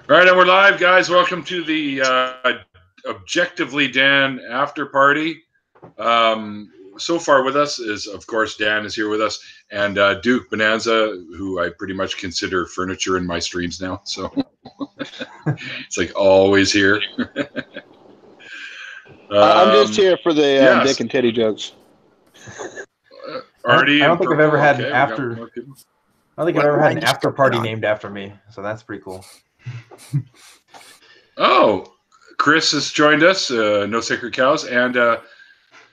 All right, and we're live, guys. Welcome to the Objectively Dan after party. So far with us is, of course, Dan is here with us, and Duke Bonanza, who I pretty much consider furniture in my streams now. So it's like always here. I'm just here for the yes. dick and titty jokes. Artie, I don't think I've ever had okay, an after. I don't think I've ever had an after party named after me, so that's pretty cool. Oh, Chris has joined us. No Sacred Cows, and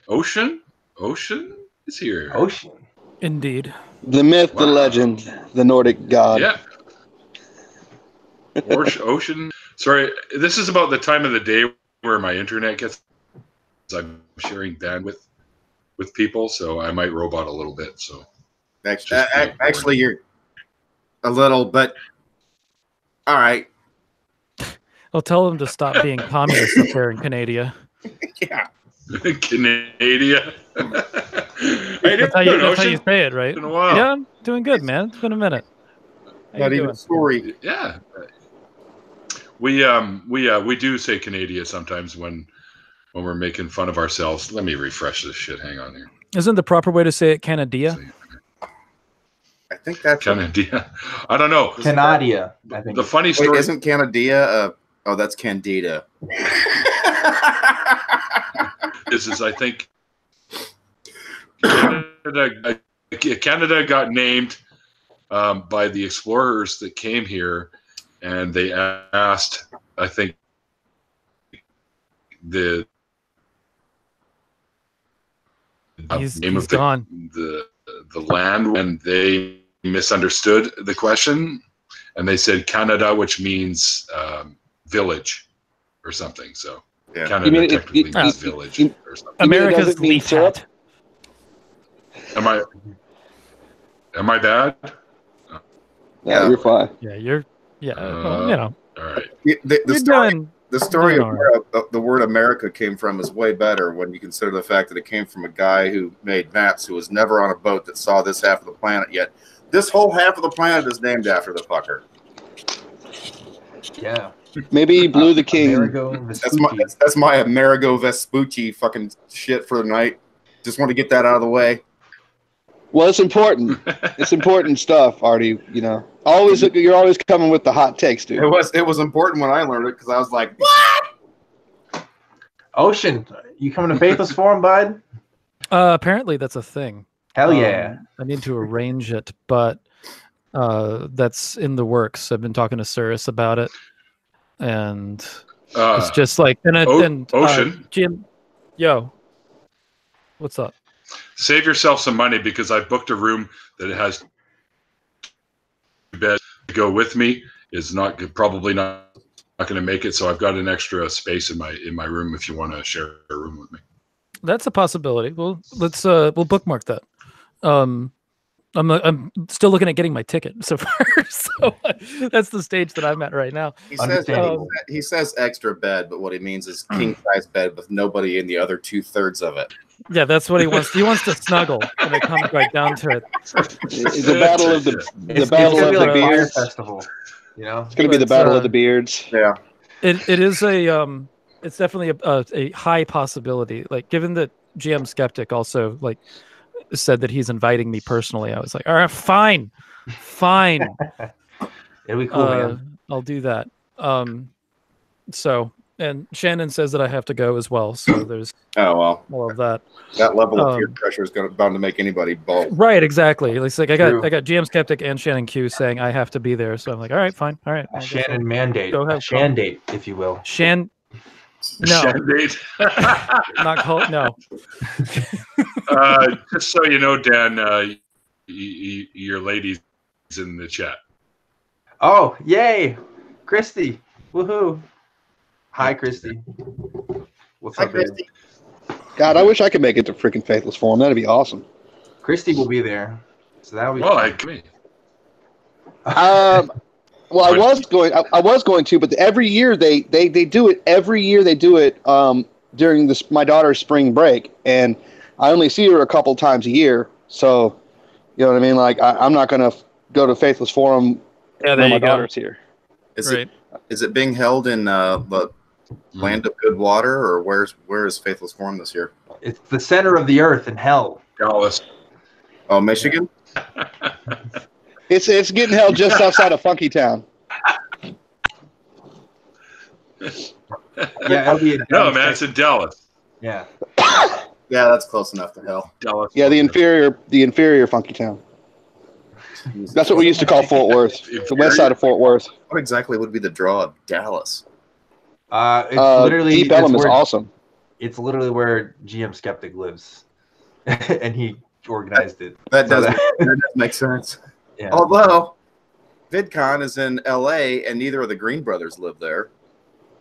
Ocean is here. Ocean, indeed. The myth, the legend, the Nordic god. Yeah. Ocean. Sorry, this is about the time of the day where my internet gets. I'm sharing bandwidth with people, so I might robot a little bit. So actually, you're a little, but all right. I'll tell them to stop being communists up there in Canada. Yeah. Canada. That's how you say it, right? It's been a while. Yeah, I'm doing good, man. It's been a minute. Not even a story. Yeah. We do say Canada sometimes when we're making fun of ourselves. Let me refresh this shit. Hang on here. Isn't the proper way to say it Canada? I think that's Canada. I don't know. Canada. I think the funny story isn't Canada. Oh, that's Candida. is I think Canada got named by the explorers that came here, and they asked, I think, the name of the land, and they misunderstood the question, and they said Canada, which means village or something. So yeah. Canada technically means village or something. America's leaf hat. Am I bad? Yeah, you're fine. Yeah, you're. Yeah, well, you know. All right. The story of where the word America came from is way better when you consider the fact that it came from a guy who made maps who was never on a boat that saw this half of the planet yet. This whole half of the planet is named after the fucker. Yeah. Maybe he blew the king. That's my Amerigo Vespucci fucking shit for the night. Just want to get that out of the way. Well, it's important. It's important stuff, Artie. You know, you're always coming with the hot takes, dude. It was important when I learned it because I was like, what? Ocean, you coming to Faithless Forum, bud? Apparently that's a thing. Hell yeah! I need to arrange it, but that's in the works. I've been talking to Cirrus about it, and it's just like Ocean. Jim, yo, what's up? Save yourself some money because I booked a room that has bed to go with me. Is probably not going to make it, so I've got an extra space in my room if you want to share a room with me. That's a possibility. Well, we'll bookmark that. I'm still looking at getting my ticket so far. So that's the stage that I'm at right now. He says extra bed, but what he means is king size bed with nobody in the other 2/3 of it. Yeah, that's what he wants. He wants to snuggle, and it comes right down to it. The battle of the beards festival. You know, it's going to be the battle of the beards. Yeah, it is it's definitely a high possibility. Like, given that GM Skeptic also said that he's inviting me personally, I was like, all right, fine. It'll be cool, man. I'll do that. And Shannon says that I have to go as well, so there's more of that. That level of peer pressure is bound to make anybody bald. Right, exactly. It's like I got GM Skeptic and Shannon Q saying I have to be there, so I'm like, all right, fine, all right. A Shannon mandate, Shandate, if you will. No, Shandate. Not called. No. Just so you know, Dan, your lady's in the chat. Oh, yay, Christy! Woohoo! Hi, Christy. What's up, Christy? God, I wish I could make it to freaking Faithless Forum. That'd be awesome. Christy will be there, so that'll be. Well, I agree. Well, I was going to, but every year they do it. Every year they do it during my daughter's spring break, and I only see her a couple times a year. So, you know what I mean? Like, I'm not going to go to Faithless Forum when my daughter's here. Is Is it being held in the land of good water, or where is Faithless Forum this year? It's the center of the earth in hell. Dallas. Oh, Michigan. It's getting held just outside of Funky Town. Yeah, it'll be in No, Dallas, man, it's in Dallas. Yeah. Yeah, that's close enough to hell. Dallas. Yeah, the inferior Funky Town. That's what we used to call Fort Worth. The west side of Fort Worth. What exactly would be the draw of Dallas? It's literally Deep Ellum is awesome. It's literally where GM Skeptic lives, and he organized it. That So does make sense. Yeah. Although VidCon is in LA and neither of the Green brothers live there.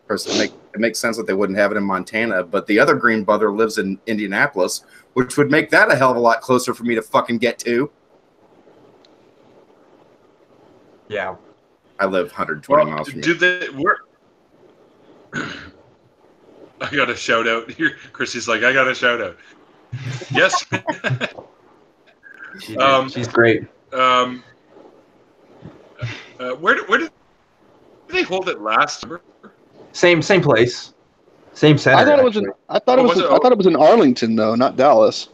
Of course, it makes sense that they wouldn't have it in Montana, but the other Green brother lives in Indianapolis, which would make that a hell of a lot closer for me to fucking get to. Yeah. I live 120 miles from here. I got a shout out here. Chrissy's like, I got a shout out. Yes. She's great. Where did they hold it last summer? Same place. Same center. I thought it was in Arlington though, not Dallas.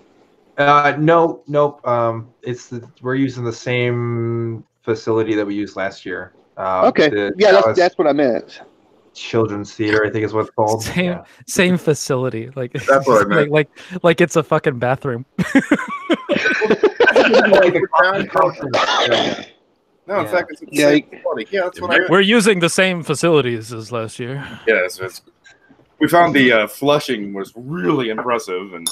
Nope. We're using the same facility that we used last year. Okay. Yeah, that's what I meant. Children's Theater, I think is what it's called. Same facility. Like That's what I meant. like it's a fucking bathroom. No, in fact, it's the same quality. Yeah, that's what I meant. We're using the same facilities as last year. Yes, we found the flushing was really impressive, and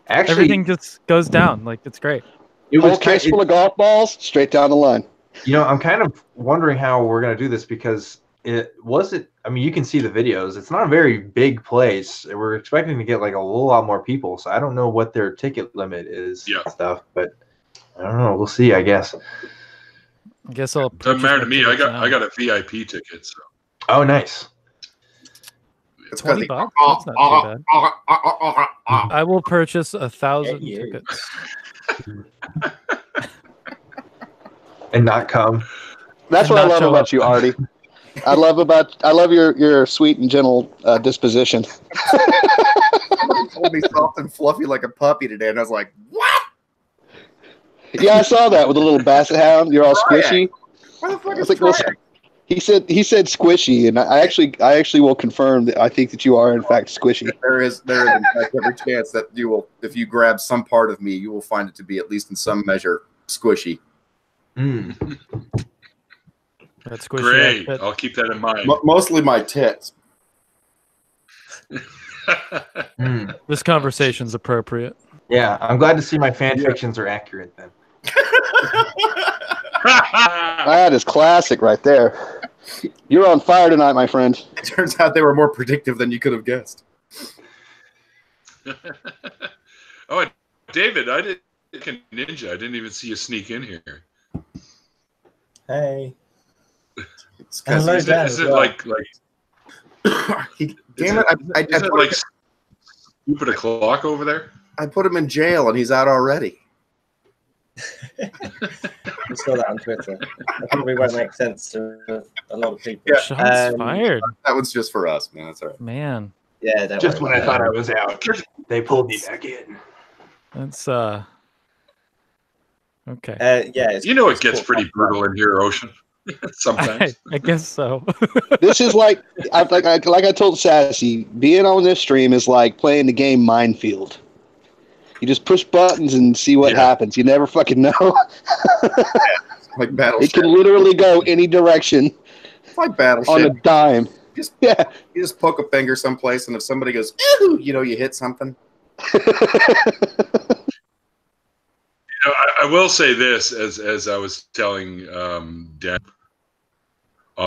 Actually, Everything just goes down. Like it's great. it was Case full of golf balls, straight down the line. I'm kind of wondering how we're going to do this because it wasn't. I mean, you can see the videos. It's not a very big place. We're expecting to get like a whole lot more people. So I don't know what their ticket limit is and stuff, but I don't know. We'll see, I guess. I guess I'll. Doesn't matter to me. I got a VIP ticket. So. Oh, nice. It's $20. That's not too bad. I will purchase 1,000 tickets. And not come. That's And what I not love show about up. you, Artie. I love your sweet and gentle disposition. Somebody told me soft and fluffy like a puppy today, and I was like, "What?" Yeah, I saw that with a little basset hound. You're all squishy. Where the fuck I is was like, well, Triac? he said squishy, and I actually will confirm that I think that you are in fact squishy. There is in fact every chance that you will, if you grab some part of me, you will find it to be at least in some measure squishy. Mm. That's squishy. Great. But I'll keep that in mind. Mostly my tits. Mm. this conversation's appropriate. Yeah, I'm glad to see my fan fictions are accurate then. That is classic right there. You're on fire tonight, my friend. It turns out they were more predictive than you could have guessed. Oh, David, I did ninja. I didn't even see you sneak in here. Hey. It's 'cause Hello, he's- Dan. Is it like damn it! is it like stupid o'clock over there? I put him in jail and he's out already. I saw that on Twitter. It probably won't make sense to a lot of people. Yeah. Shots fired. That one's just for us, man. That's all right. Man, Yeah, don't Just worry when I about thought I was out, they pulled me back in. that's it. okay. Yeah, it's, You know, it it's gets cool. pretty brutal in here, Ocean. Sometimes. I guess so. This is like I told Sassy, being on this stream is like playing the game Minefield. You just push buttons and see what happens. You never fucking know. Like It Battleship. can literally go any direction It's like on a Battleship. dime. You Yeah. just poke a finger someplace, and if somebody goes, "Ooh," you know, you hit something. I will say this, as I was telling Dan,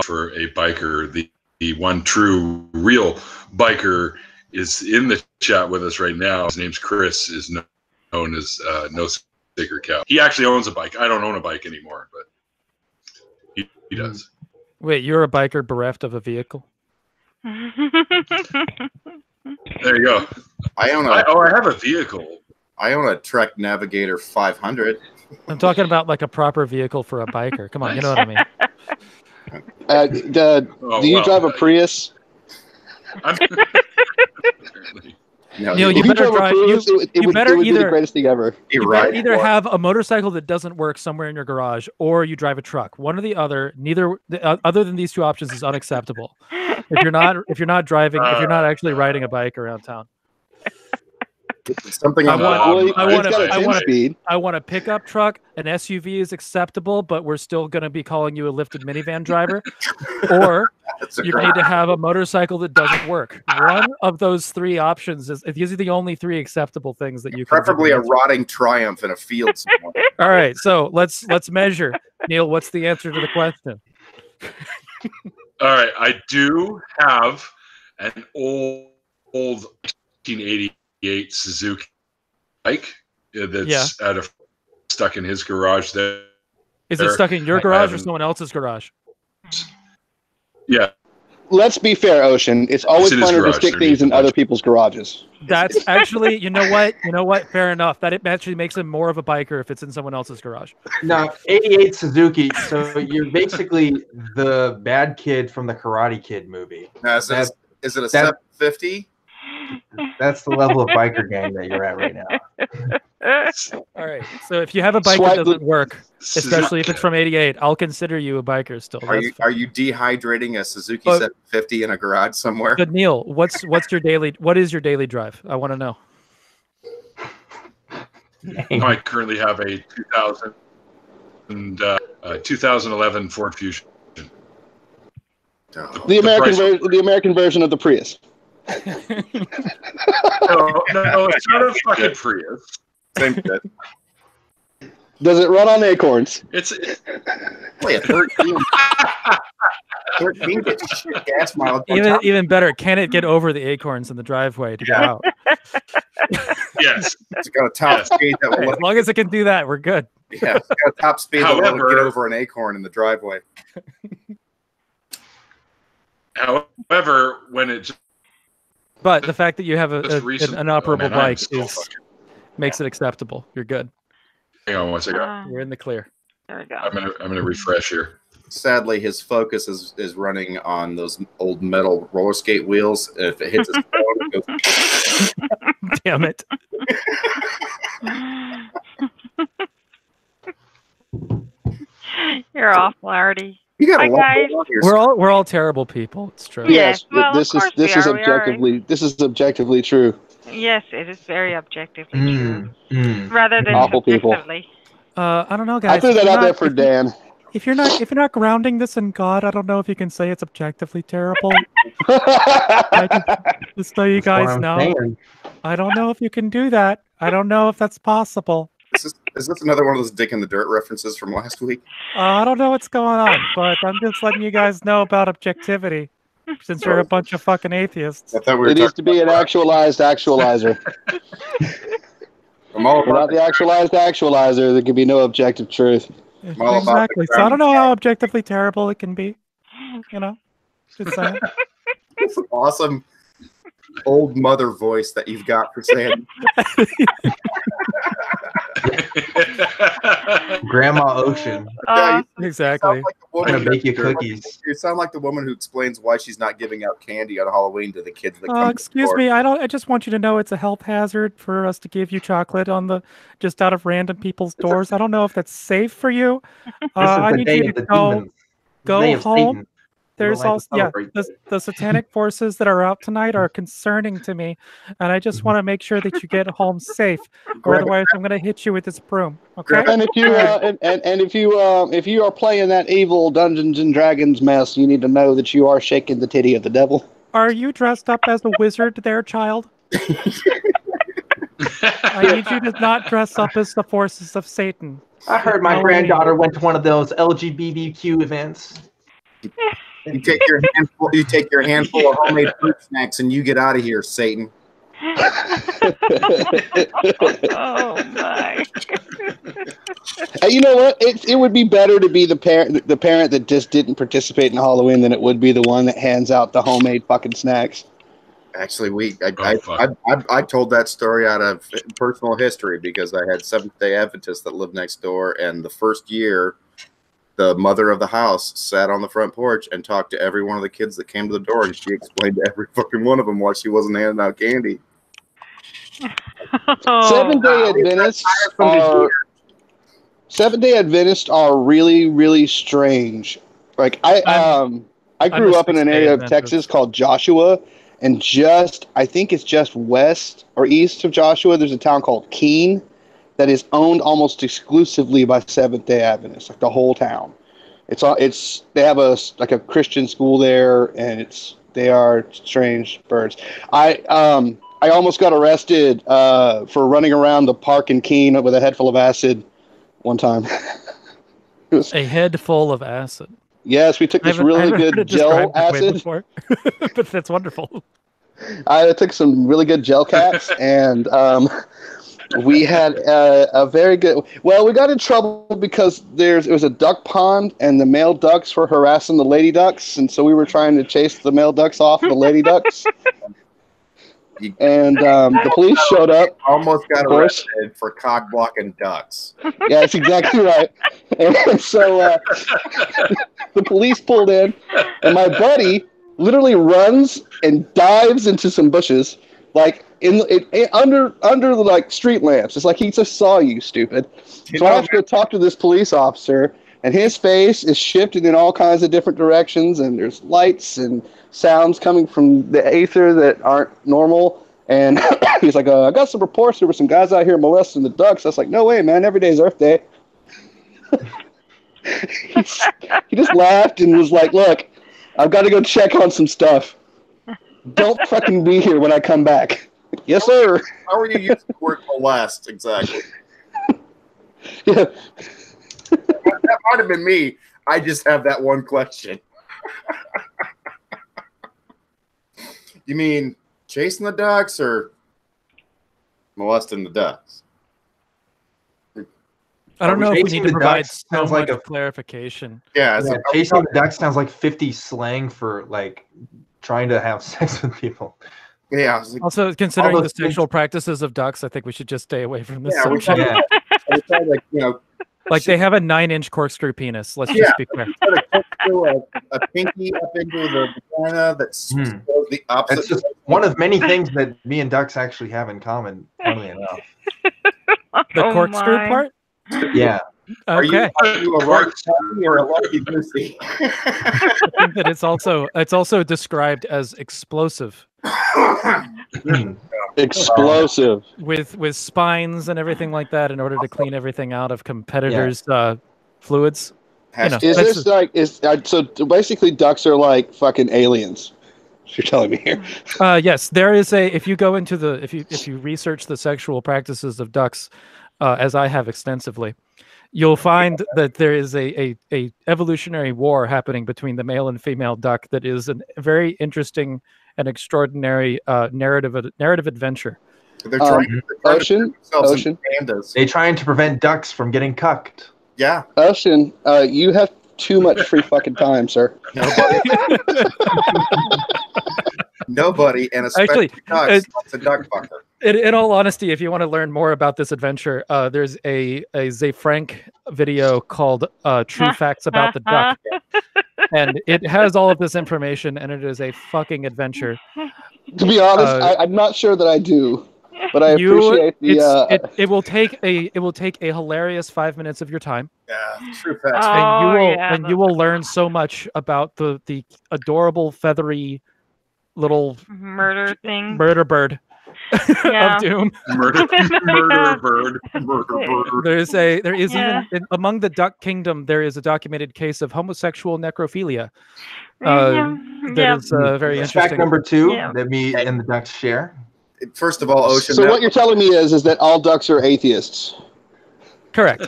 for a biker, the one true real biker is in the chat with us right now. His name's Chris, is known as No Sticker Cow. He actually owns a bike. I don't own a bike anymore, but he does. Wait, you're a biker bereft of a vehicle? There you go. I own I have a vehicle. a Trek Navigator 500. I'm talking about like a proper vehicle for a biker. Come on, you know what I mean. Do you drive a Prius? No, Neil, If you you better drove a drive. Prius, it would be the either greatest thing ever. you better either have a motorcycle that doesn't work somewhere in your garage, or you drive a truck. One or the other. Neither other than these two options is unacceptable. If you're not driving, if you're not actually riding a bike around town. something I on want, I want It's got a to, I 10 want to, speed. I want a pickup truck. An SUV is acceptable, but we're still going to be calling you a lifted minivan driver. Or you need to have a motorcycle that doesn't work. One of those three options is. These are the only three acceptable things that you can. Preferably a rotting Triumph in a field somewhere. All right, so let's measure. Neil, what's the answer to the question? All right, I do have an old 1988 Suzuki bike that's stuck in his garage there. Is it stuck in your garage or someone else's garage? Yeah. Let's be fair, Ocean. It's always It's in his funner to garage. stick There things needs a in other bunch. people's garages. That's actually, you know what? Fair enough. That it actually makes him more of a biker if it's in someone else's garage. No, 88 Suzuki. So you're basically the bad kid from the Karate Kid movie. Now, is it a 750? That's the level of biker gang that you're at right now. All right. So if you have a bike that doesn't work, especially if it's from 88, I'll consider you a biker still. Are you dehydrating a Suzuki 750 in a garage somewhere? But Neil, what is your daily drive? I want to know. I currently have a 2011 Ford Fusion. The American version of the Prius. No, it's not a fucking Prius. Same shit. Does it run on acorns? It's Wait, 13 gets shit gas mileage. Even better, can it get over the acorns in the driveway to get out? Yes. It's got a top speed that will As long as it can do that, we're good. Yeah, it's got a top speed that will let it get over an acorn in the driveway. However, when it But the fact that you have an operable bike makes it acceptable. You're good. Hang on one second. You're in the clear. There we go. I'm gonna refresh here. Sadly, his focus is running on those old metal roller skate wheels. If it hits his phone, it goes. Damn it. You're awful, Artie. You got Hi, guys. We're all terrible people. It's true. Yes, well, this is objectively true. Yes, it is very objectively true. Rather than Awful people. subjectively. I don't know, guys. I threw that out there for Dan. If you're not grounding this in God, I don't know if you can say it's objectively terrible. Just so you guys know, I don't know if you can do that. I don't know if that's possible. Is this another one of those Dick in the Dirt references from last week? I don't know what's going on, but I'm just letting you guys know about objectivity, since you're a bunch of fucking atheists. I thought we were It needs to be an actualized actualizer. Without the actualized actualizer, there can be no objective truth. Exactly. So I don't know how objectively terrible it can be. You know, just saying. It's an awesome old mother voice that you've got for saying. Grandma Ocean. Exactly. I'm gonna bake you cookies. You sound like the woman who explains why she's not giving out candy on Halloween to the kids that come. Excuse me, I just want you to know it's a health hazard for us to give you chocolate just out of random people's doors. I don't know if that's safe for you. I need you to go home. There's also the satanic forces that are out tonight are concerning to me, and I just want to make sure that you get home safe, or otherwise I'm going to hit you with this broom. Okay. And if you are playing that evil Dungeons and Dragons mess, you need to know that you are shaking the titty of the devil. Are you dressed up as a wizard there, child? I need you to not dress up as the forces of Satan. I heard my granddaughter went to one of those LGBTQ events. You take your handful of homemade fruit snacks and you get out of here, Satan. Oh my! You know what? It would be better to be the parent that just didn't participate in Halloween than it would be the one that hands out the homemade fucking snacks. Actually, I told that story out of personal history because I had Seventh-day Adventists that lived next door, and the first year the mother of the house sat on the front porch and talked to every one of the kids that came to the door, and she explained to every fucking one of them why she wasn't handing out candy. Seventh-day Adventists are really, really strange. Like I grew up in an area of Texas called Joshua, and I think it's just west or east of Joshua, there's a town called Keene that is owned almost exclusively by Seventh-day Adventists, like the whole town. They have a Christian school there, and they are strange birds. I almost got arrested for running around the park in Keene with a head full of acid one time. A head full of acid. Yes, we took this really good gel acid. But that's wonderful. I took some really good gel caps, and we had a very good. Well, we got in trouble because it was a duck pond, and the male ducks were harassing the lady ducks, and so we were trying to chase the male ducks off the lady ducks. And the police showed up. Almost got arrested for cock blocking ducks. Yeah, that's exactly right. And so the police pulled in, and my buddy literally runs and dives into some bushes, like under the like street lamps. It's like he just saw you, stupid. So I have to go talk to this police officer, and his face is shifted in all kinds of different directions, and there's lights and sounds coming from the aether that aren't normal. And he's like, I got some reports. There were some guys out here molesting the ducks. I was like, no way, man. Every day's Earth Day. He just laughed and was like, look, I've got to go check on some stuff. Don't fucking be here when I come back. Yes, sir. How are you using the word molest exactly? Yeah. That might have been me. I just have that one question. You mean chasing the ducks or molesting the ducks? I don't know if we need to provide so much clarification. Yeah, chasing the ducks sounds like 50s slang for like trying to have sex with people. Yeah. Also, considering the sexual practices of ducks, I think we should just stay away from this subject. We tried to, like they have a 9-inch corkscrew penis. Let's just be clear. A pinky up into the vagina that's the opposite. It's just one of many things that me and ducks actually have in common, funnily enough. The corkscrew part? Yeah. Okay. Are you a rock or a lucky goosey? I think that it's also described as explosive. Explosive. With spines and everything like that in order to clean everything out of competitors' fluids. So basically ducks are like fucking aliens? You're telling me here? Yes, there is if you go into if you research the sexual practices of ducks, as I have extensively, you'll find that there is a evolutionary war happening between the male and female duck that is a very interesting and extraordinary narrative adventure. They're trying Ocean. They're trying to prevent ducks from getting cucked. Yeah. Ocean, you have too much free fucking time, sir. Nobody, and especially ducks, wants a duck fucker. In all honesty, if you want to learn more about this adventure, there's a Ze Frank video called True Facts About the Duck. And it has all of this information, and it is a fucking adventure. To be honest, I'm not sure that I do, but I appreciate the. It will take a hilarious 5 minutes of your time. Yeah, true facts. And you will learn so much about the adorable feathery little murder bird of doom. Murder bird. There is even among the duck kingdom there is a documented case of homosexual necrophilia. That is very interesting. Fact number 2 that me and the ducks share. First of all, Ocean. So what you're telling me is that all ducks are atheists. Correct.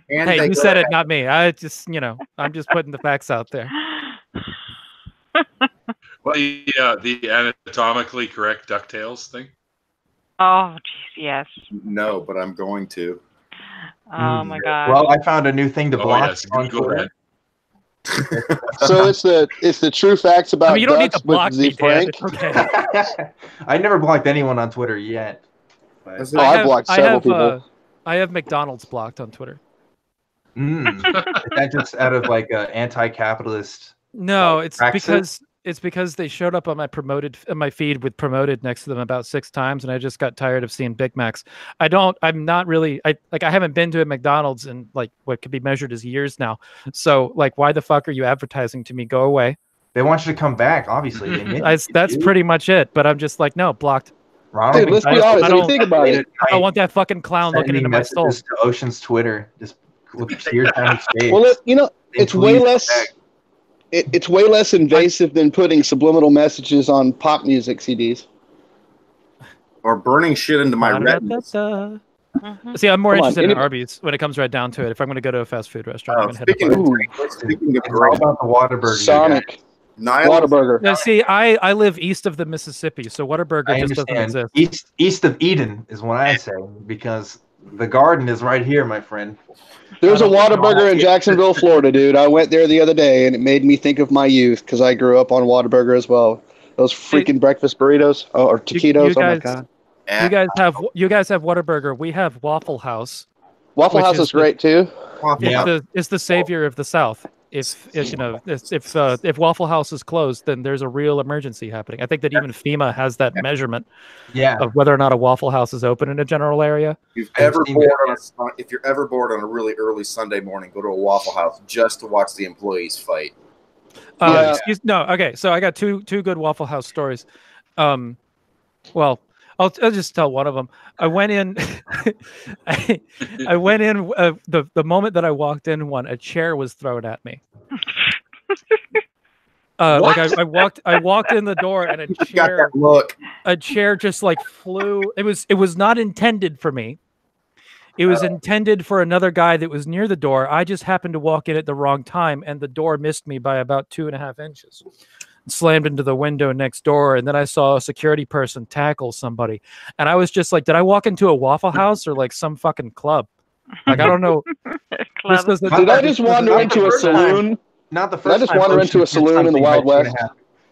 Hey, you said it, not me. I'm just putting the facts out there. Well, the anatomically correct DuckTales thing? Oh, geez, yes. No, but I'm going to. Oh, my God. Well, I found a new thing to block on go ahead. So it's the true facts about you don't need ducks to block with me, Z Frank. okay. I never blocked anyone on Twitter yet. I've blocked several people. I have McDonald's blocked on Twitter. Is that just out of like anti-capitalist? No, it's practices? because they showed up on my feed with promoted next to them about 6 times, and I just got tired of seeing Big Macs. I'm not really I haven't been to a McDonald's in like what could be measured as years now. So like, why the fuck are you advertising to me? Go away. They want you to come back, obviously. That's pretty much it. But I'm just like, no, blocked. Ronald, Dude, let's be honest. I mean, think about it. I don't want that fucking clown looking into my soul. To Ocean's Twitter, just here's how he stays. Well, it's way less. It's way less invasive than putting subliminal messages on pop music CDs. Or burning shit into my retinas. See, I'm more interested in Arby's when it comes right down to it. If I'm going to go to a fast food restaurant, I'm going to hit up speaking of how about the Whataburger? Sonic. Whataburger. Now, see, I live east of the Mississippi, so Whataburger just doesn't exist. East of Eden is what I say, because the garden is right here, my friend. There's a Whataburger in Jacksonville, Florida, dude. I went there the other day, and it made me think of my youth because I grew up on Whataburger as well. Those freaking breakfast burritos or taquitos. Oh my god! You guys have Whataburger. We have Waffle House. Waffle House is great too. It's the savior of the South. If Waffle House is closed, then there's a real emergency happening. I think that even FEMA has that measurement of whether or not a Waffle House is open in a general area. If you're ever bored on a really early Sunday morning, go to a Waffle House just to watch the employees fight. Okay, so I got two good Waffle House stories. Well, I'll just tell one of them. I went in. I went in. The moment that I walked in, a chair was thrown at me. Like I walked in the door, and a chair just like flew. It was not intended for me. It was intended for another guy that was near the door. I just happened to walk in at the wrong time, and the door missed me by about 2.5 inches. Slammed into the window next door, and then I saw a security person tackle somebody, and I was just like, did I walk into a Waffle House or like some fucking club? Like, I don't know. Did I just wander into a saloon? Not the first. Did I just wander into a saloon in the Wild West?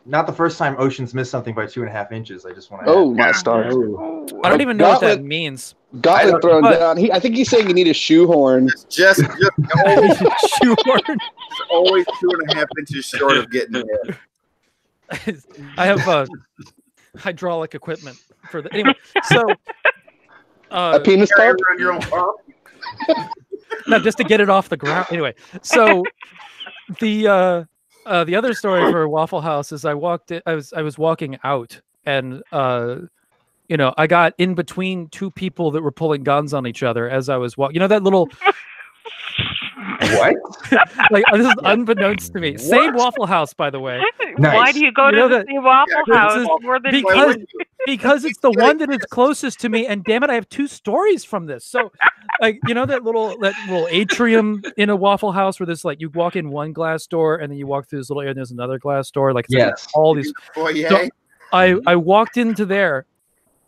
Not the first time Ocean's missed something by 2.5 inches. I just want to. Oh my stars! I don't even know what that means. Gauntlet thrown down. I think he's saying you need a shoehorn. Just shoehorn. It's always 2.5 inches short of getting it. I have hydraulic equipment for the anyway. So a penis pump on your own pump. No, just to get it off the ground. Anyway, so the other story for Waffle House is I was walking out, and I got in between two people that were pulling guns on each other as I was walking. You know that little. What? Like, this is unbeknownst to me. What? Same Waffle House, by the way. Nice. Why do you go to the same Waffle House more than because it's the one that is closest to me, and damn it, I have 2 stories from this. So, like, that little atrium in a Waffle House where there's like you walk in one glass door and then you walk through this little area and there's another glass door. Like, yes, all these. So I walked into there.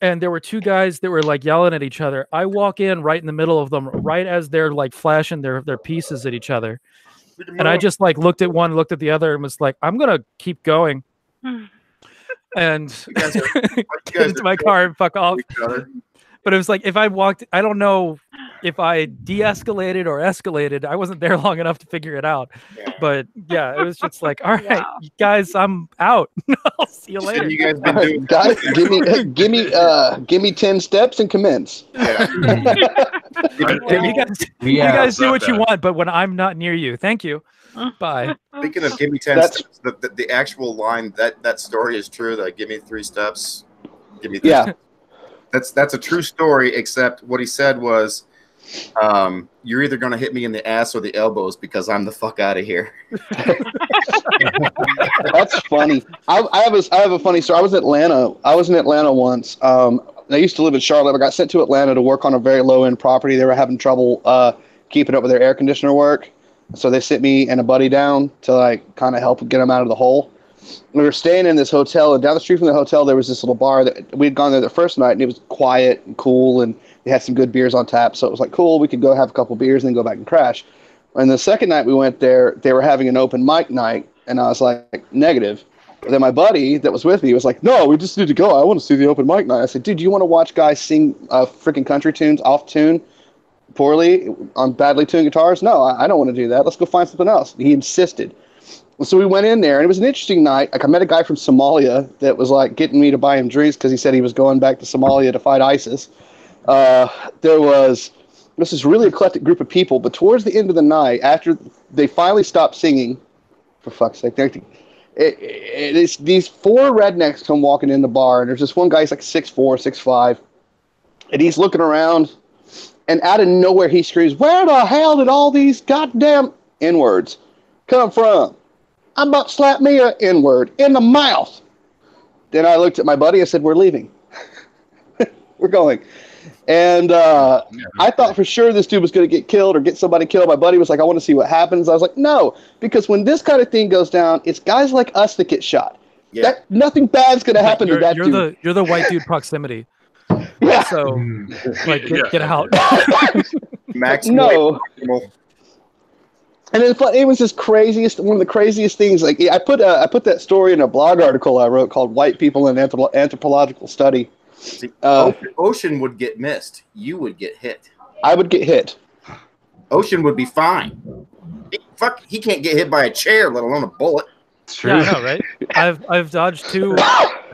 And there were 2 guys that were like yelling at each other. I walk in right in the middle of them, right as they're like flashing their pieces at each other. And I just like looked at one, looked at the other, and was like, I'm gonna keep going. And get into my car and fuck off. But it was like, if I walked, I don't know if I de-escalated or escalated. I wasn't there long enough to figure it out. But yeah, it was just like, all right, guys, I'm out. I'll see you later. You guys been doing guys, give me 10 steps and commence. Yeah. You guys do what you want, but when I'm not near you, thank you. Bye. Speaking of give me 10 steps, the actual line that story is true. That give me 3 steps. Give me 3 steps. That's a true story, except what he said was, you're either going to hit me in the ass or the elbows because I'm the fuck out of here. That's funny. I have a funny story. I was in Atlanta once. I used to live in Charlotte. I got sent to Atlanta to work on a very low-end property. They were having trouble keeping up with their air conditioner work. So they sent me and a buddy down to like kind of help get them out of the hole. We were staying in this hotel, and down the street from the hotel, there was this little bar that we'd gone there the first night, and it was quiet and cool, and they had some good beers on tap. So it was like, cool, we could go have a couple beers and then go back and crash. And the second night we went there, they were having an open mic night, and I was like, negative. But then my buddy that was with me was like, no, we just need to go. I want to see the open mic night. I said, dude, you want to watch guys sing freaking country tunes off tune? poorly on badly tuned guitars? No, I don't want to do that. Let's go find something else. He insisted. So we went in there, and it was an interesting night. Like, I met a guy from Somalia that was like getting me to buy him drinks because he said he was going back to Somalia to fight ISIS. There was this really eclectic group of people, but towards the end of the night, after they finally stopped singing, for fuck's sake, it's these four rednecks come walking in the bar, and there's this one guy, he's like 6'4", 6'5", and he's looking around, and out of nowhere he screams, "Where the hell did all these goddamn N-words come from? I'm about to slap me a N-word in the mouth." Then I looked at my buddy and said, "We're leaving. We're going." And I thought for sure this dude was going to get killed or get somebody killed. My buddy was like, "I want to see what happens." I was like, "No, because when this kind of thing goes down, it's guys like us that get shot. Yeah. Nothing bad's going to happen to that dude." You're the white dude proximity. Yeah. So, like, get out. Max. No. And it was one of the craziest things. Like, I put that story in a blog article I wrote called "White People in Anthropological Study." See, Ocean would get missed. You would get hit. I would get hit. Ocean would be fine. He can't get hit by a chair, let alone a bullet. It's true. Yeah, I know, right? I've dodged two,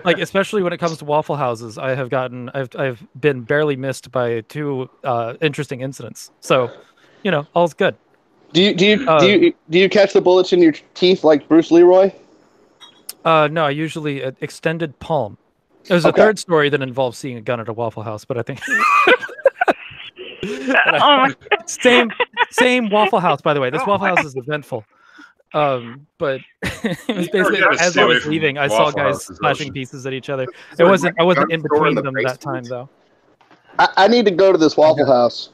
like, especially when it comes to Waffle Houses. I've been barely missed by two interesting incidents. So, all's good. Do you catch the bullets in your teeth like Bruce Leroy? No, I usually extended palm. There's a third story that involves seeing a gun at a Waffle House, but I think same Waffle House, by the way. This Waffle House is eventful. But it was basically as I was leaving, I saw guys slashing pieces at each other. I wasn't in between them that time though. I need to go to this Waffle House.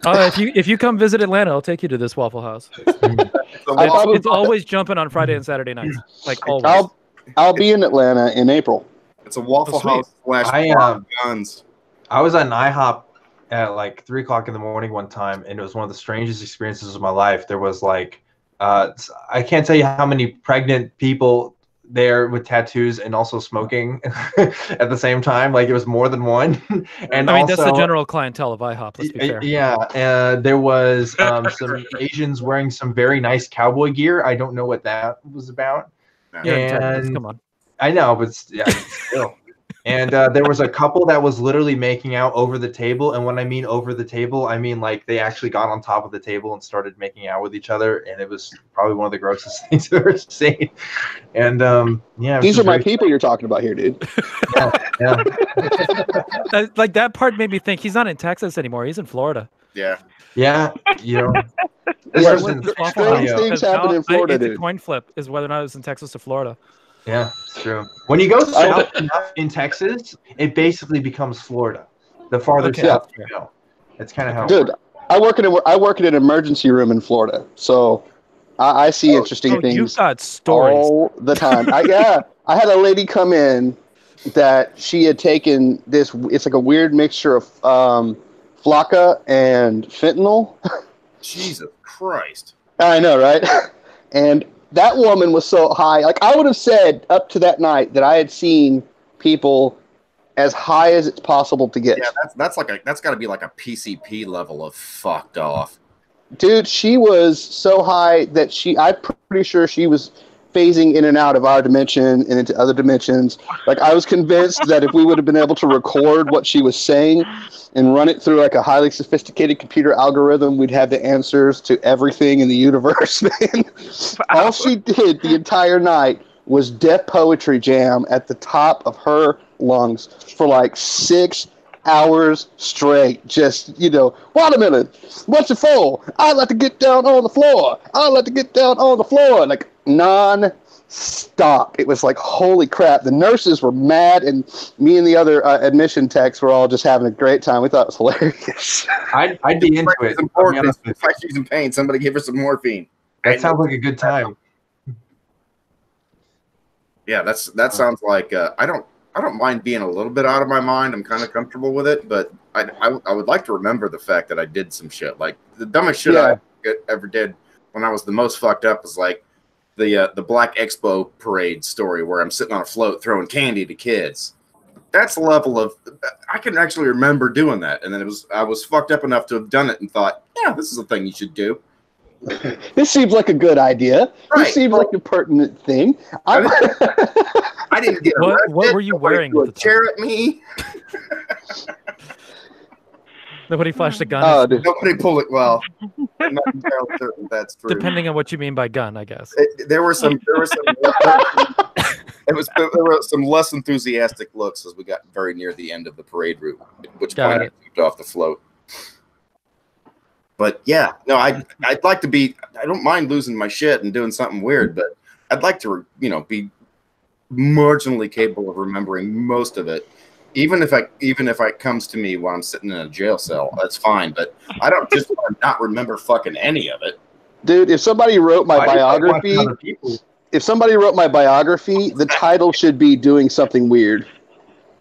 If you come visit Atlanta, I'll take you to this Waffle House. It's always jumping on Friday and Saturday nights, like always. I'll be in Atlanta in April. It's a Waffle House / guns. I was at an IHOP at like 3 o'clock in the morning one time, and it was one of the strangest experiences of my life. There was like, I can't tell you how many pregnant people there with tattoos and also smoking at the same time. Like, it was more than one. And I mean, that's the general clientele of IHOP. Let's be fair. Yeah, there was some Asians wearing some very nice cowboy gear. I don't know what that was about. And come on. I know, but still. And there was a couple that was literally making out over the table. And when I mean over the table, I mean like they actually got on top of the table and started making out with each other. And it was probably one of the grossest things I've ever seen. And these are my people you're talking about here, dude. Yeah. Like, that part made me think he's not in Texas anymore. He's in Florida. Yeah. Yeah. Strange things happen in Florida, dude. It's a coin flip is whether or not it's in Texas or Florida. Yeah, it's true. When you go south enough in Texas, it basically becomes Florida. The farther south you go, that's kind of how. Dude, I work in an emergency room in Florida, so I see interesting things. You've got stories all the time. I had a lady come in that she had taken this. It's like a weird mixture of Flocka and fentanyl. Jesus Christ! I know, right? And that woman was so high. Like, I would have said up to that night that I had seen people as high as it's possible to get. Yeah, that's got to be like a PCP level of fucked off. Dude, she was so high that I'm pretty sure she was phasing in and out of our dimension and into other dimensions. Like, I was convinced that if we would have been able to record what she was saying and run it through like a highly sophisticated computer algorithm, we'd have the answers to everything in the universe, man. Wow. All she did the entire night was Deaf Poetry Jam at the top of her lungs for like 6 hours straight. Just, watermelon, what's it for? I like to get down on the floor. I like to get down on the floor. Like, non-stop. It was like, holy crap. The nurses were mad, and me and the other admission techs were all just having a great time. We thought it was hilarious. I'd be into it. If she's in pain, somebody give her some morphine. That sounds like a good time. Yeah, that sounds like I don't mind being a little bit out of my mind. I'm kind of comfortable with it, but I would like to remember the fact that I did some shit. Like, the dumbest shit I ever did when I was the most fucked up was like the Black Expo parade story where I'm sitting on a float throwing candy to kids. That's the level of, I can actually remember doing that. And then I was fucked up enough to have done it and thought, yeah, this is a thing you should do. This seems like a good idea. Right. This seems like a pertinent thing. I didn't get arrested. What were you Nobody wearing threw at a the chair at me. Nobody flashed a gun. Nobody pulled it. Well, I'm not entirely certain that's true. Depending on what you mean by gun, I guess. There were some less enthusiastic looks as we got very near the end of the parade route, at which point I moved off the float. But yeah, no, I'd like to be. I don't mind losing my shit and doing something weird, but I'd like to, be marginally capable of remembering most of it. Even if it comes to me while I'm sitting in a jail cell, that's fine. But I don't just want to not remember fucking any of it. Dude, if somebody wrote my biography, the title should be "Doing Something Weird."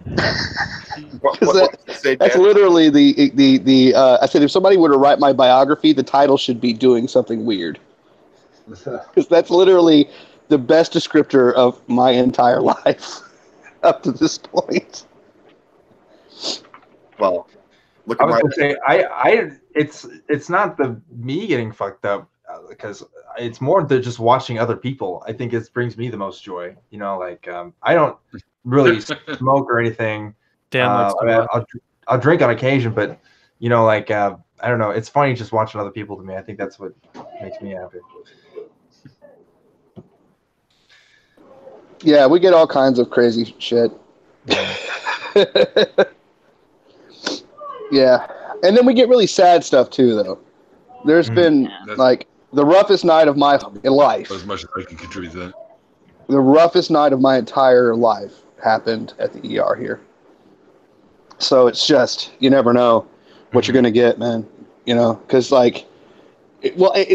That's literally the. I said if somebody were to write my biography, the title should be "Doing Something Weird," because that's literally the best descriptor of my entire life up to this point. Well, I was gonna say it's not me getting fucked up because it's more than just watching other people. I think it brings me the most joy. I don't really smoke or anything. Dan likes I'll drink on occasion, but I don't know. It's funny just watching other people to me. I think that's what makes me happy. Yeah, we get all kinds of crazy shit. Yeah, and then we get really sad stuff too, though. There's been like the roughest night of my life. As much as I can contribute to that. The roughest night of my entire life happened at the ER here. So it's just, you never know what you're gonna get, man. Because the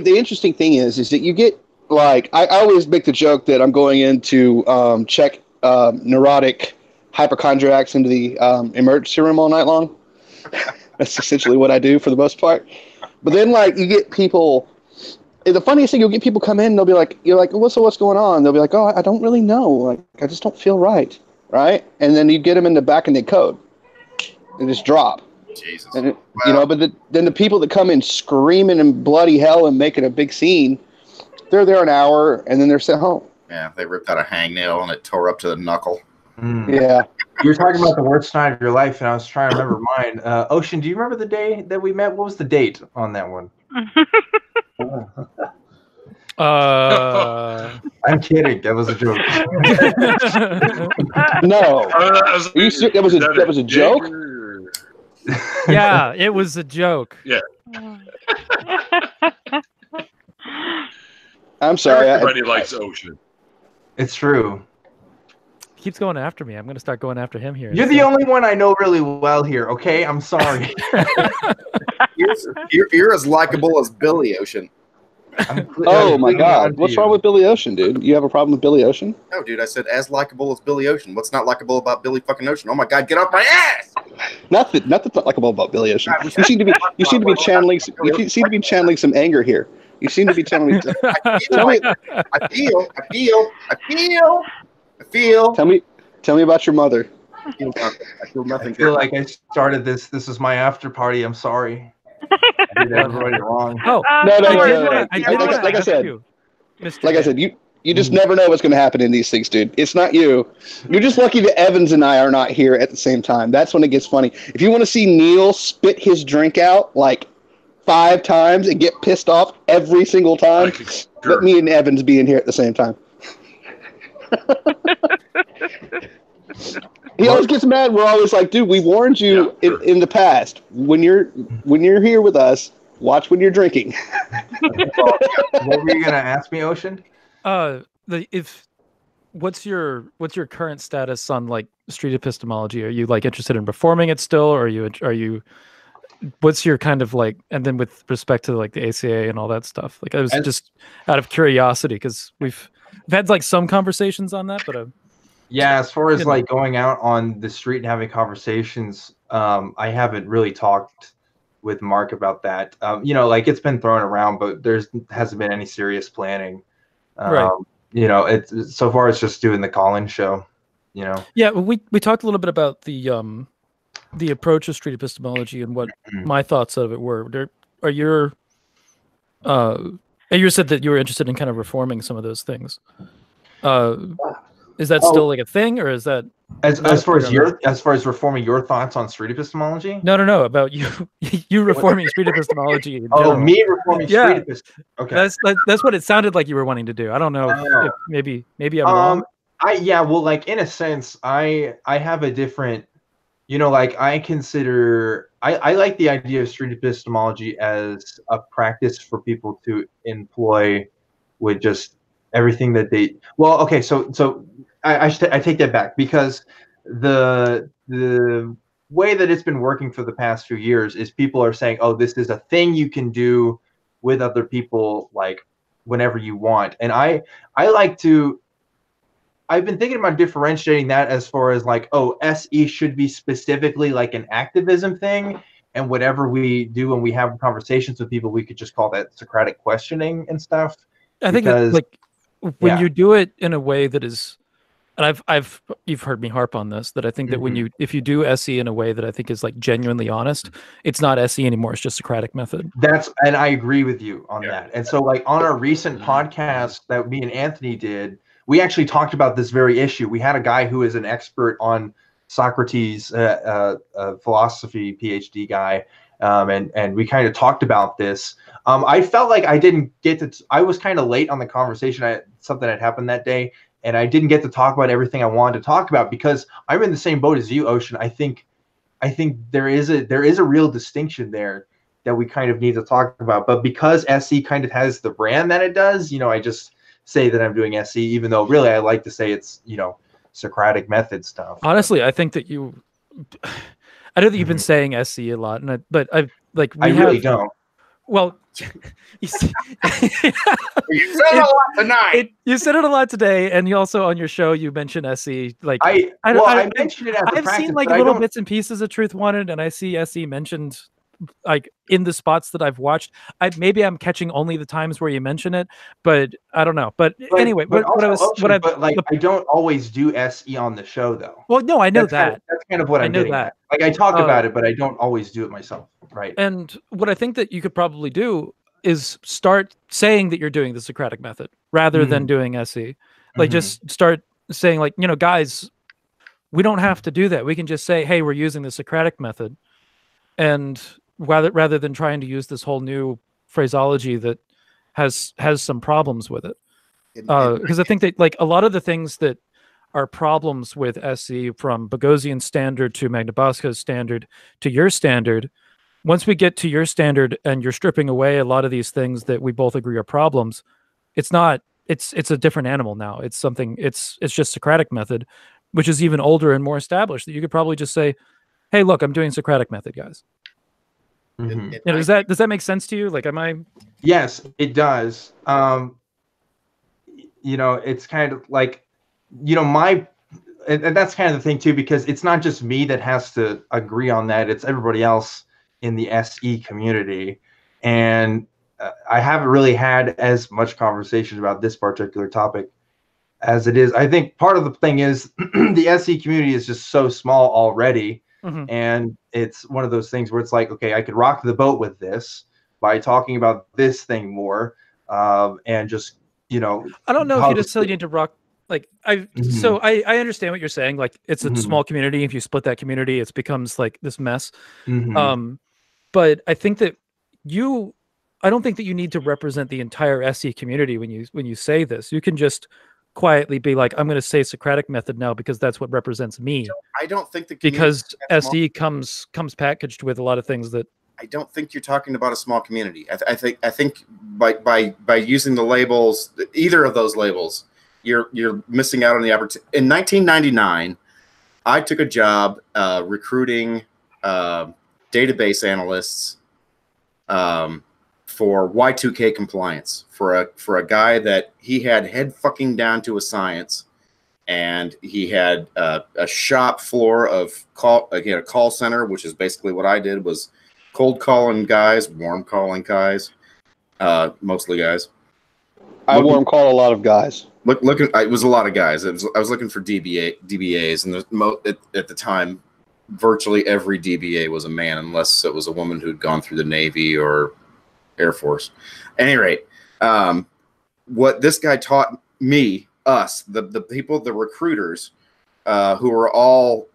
interesting thing is that you get I always make the joke that I'm going in to check neurotic hypochondriacs into the emergency room all night long. That's essentially what I do for the most part. But then, you get people. The funniest thing, you'll get people come in and they'll be like, "You're like, what's going on?" They'll be like, "Oh, I don't really know. I just don't feel right." And then you get them in the back and they code. They just drop. Jesus. And but then the people that come in screaming and bloody hell and making a big scene, they're there an hour and then they're sent home. Yeah, they ripped out a hangnail and it tore up to the knuckle. Yeah. You were talking about the worst night of your life, and I was trying to remember mine. Ocean, do you remember the day that we met? What was the date on that one? I'm kidding. That was a joke. No. That was a joke? Yeah, it was a joke. Yeah. I'm sorry. Everybody likes Ocean. It's true. He keeps going after me. I'm going to start going after him here. You're the only one I know really well here, okay? I'm sorry. You're as likable as Billy Ocean. Oh my God! What's wrong with Billy Ocean, dude? You have a problem with Billy Ocean? No, dude. I said as likable as Billy Ocean. What's not likable about Billy fucking Ocean? Oh my God! Get off my ass! Nothing's not likable about Billy Ocean. You seem to be channeling. You seem to be channeling some anger here. You seem to be channeling. I feel. Tell me about your mother. I feel nothing. I feel like I started this. This is my after party. I'm sorry. I did everybody wrong. No. Like I said, you just never know what's going to happen in these things, dude. It's not you. You're just lucky that Evans and I are not here at the same time. That's when it gets funny. If you want to see Neil spit his drink out 5 times and get pissed off every single time, let me and Evans be in here at the same time. He always gets mad. We're always like, dude, we warned you in the past. When you're here with us, watch when you're drinking. What were you gonna ask me, Ocean? What's your current status on street epistemology? Are you interested in performing it still, or are you? What's your kind of and then with respect to the ACA and all that stuff? I was just out of curiosity because we've had some conversations on that, but. Yeah, as far as going out on the street and having conversations, I haven't really talked with Mark about that. It's been thrown around, but hasn't been any serious planning. Right. It's so far it's just doing the call-in show. you know. Yeah, we talked a little bit about the approach of street epistemology and what my thoughts of it were. Are your you said that you were interested in kind of reforming some of those things. Is that still like a thing, or is that as far as reforming your thoughts on street epistemology? No, about you you reforming street epistemology in Oh, general. me reforming street epistemology. Okay, that's what it sounded like you were wanting to do. I don't know if maybe I'm wrong. Well, like in a sense, I have a different, you know, like I consider I like the idea of street epistemology as a practice for people to employ with just everything that they. Well, okay, so I take that back, because the way that it's been working for the past few years is people are saying, oh, this is a thing you can do with other people, like whenever you want. And I like to. I've been thinking about differentiating that as far as like, oh, SE should be specifically like an activism thing, and whatever we do when we have conversations with people, we could just call that Socratic questioning and stuff. I think that, like, when you do it in a way that is, and you've heard me harp on this, that I think that if you do SE in a way that I think is like genuinely honest, it's not SE anymore. It's just Socratic method. And I agree with you on that. And so, like, on our recent podcast that me and Anthony did, we actually talked about this very issue. We had a guy who is an expert on Socrates, philosophy, PhD guy, and we kind of talked about this. I felt like I didn't get to. I was kind of late on the conversation. Something had happened that day, and I didn't get to talk about everything I wanted to talk about, because I'm in the same boat as you, Ocean. I think there is a real distinction there that we kind of need to talk about. But because SE kind of has the brand that it does, you know, I just say that I'm doing SE, even though really I like to say it's, you know, Socratic method stuff. Honestly, I think that I know that you've been saying SE a lot, but I really don't. Well, you said it a lot tonight. You said it a lot today, and you also on your show you mentioned SE. Like I mentioned it as a practice. I've seen like little bits and pieces of Truth Wanted, and I see SE mentioned like in the spots that I've watched. Maybe I'm catching only the times where you mention it, but I don't know. But anyway, I don't always do SE on the show though. Well, no, I know that's kind of what I'm getting at. Like, I talk about it, but I don't always do it myself. Right. And what I think that you could probably do is start saying that you're doing the Socratic method rather than doing SE. Like, just start saying, like, you know, guys, we don't have to do that. We can just say, hey, we're using the Socratic method. And rather than trying to use this whole new phraseology that has some problems with it. Because I think that, like, a lot of the things that are problems with SE, from Boghossian's standard to Magnabosco's standard to your standard, once we get to your standard and you're stripping away a lot of these things that we both agree are problems, it's a different animal now. It's just Socratic method, which is even older and more established, that you could probably just say, hey, look, I'm doing Socratic method, guys. You know, does that make sense to you? Like, am I? Yes, it does. You know, it's kind of like, you know, and that's kind of the thing too, because it's not just me that has to agree on that. It's everybody else in the SE community. And I haven't really had as much conversation about this particular topic as it is. I think part of the thing is the SE community is just so small already. And it's one of those things where it's like, okay, I could rock the boat with this by talking about this thing more, and just, you know, I don't know if you necessarily need to rock. Like, so I understand what you're saying. Like, it's a small community. If you split that community, it becomes like this mess. But I think that I don't think that you need to represent the entire SE community when you say this. You can just quietly be like, I'm going to say Socratic method now because that's what represents me. I don't think because SE comes packaged with a lot of things that. I don't think you're talking about a small community. I think by using the labels, either of those labels, you're missing out on the opportunity. In 1999, I took a job recruiting database analysts for Y2K compliance for a guy that he had head fucking down to a science, and he had a shop floor of a call center, which is basically what I did, was cold calling guys, warm calling guys, mostly guys, I won't call a lot of guys. It was a lot of guys. I was looking for DBAs, and at the time, virtually every DBA was a man, unless it was a woman who'd gone through the Navy or Air Force. At any rate, what this guy taught me, us, the people, the recruiters, who were all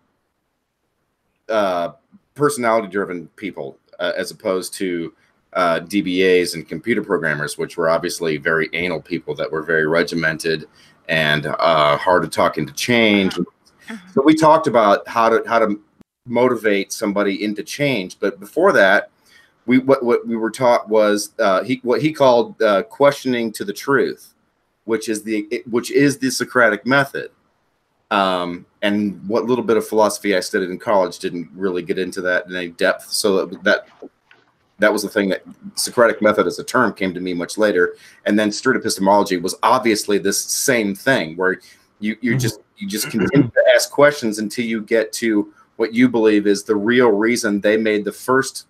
personality-driven people, as opposed to DBAs and computer programmers, which were obviously very anal people that were very regimented and hard to talk into change. So we talked about how to motivate somebody into change. But before that, what we were taught was what he called questioning to the truth, which is the Socratic method. And what little bit of philosophy I studied in college didn't really get into that in any depth. So that was the thing. That Socratic method as a term came to me much later. And then street epistemology was obviously this same thing, where you just continue to ask questions until you get to what you believe is the real reason they made the first,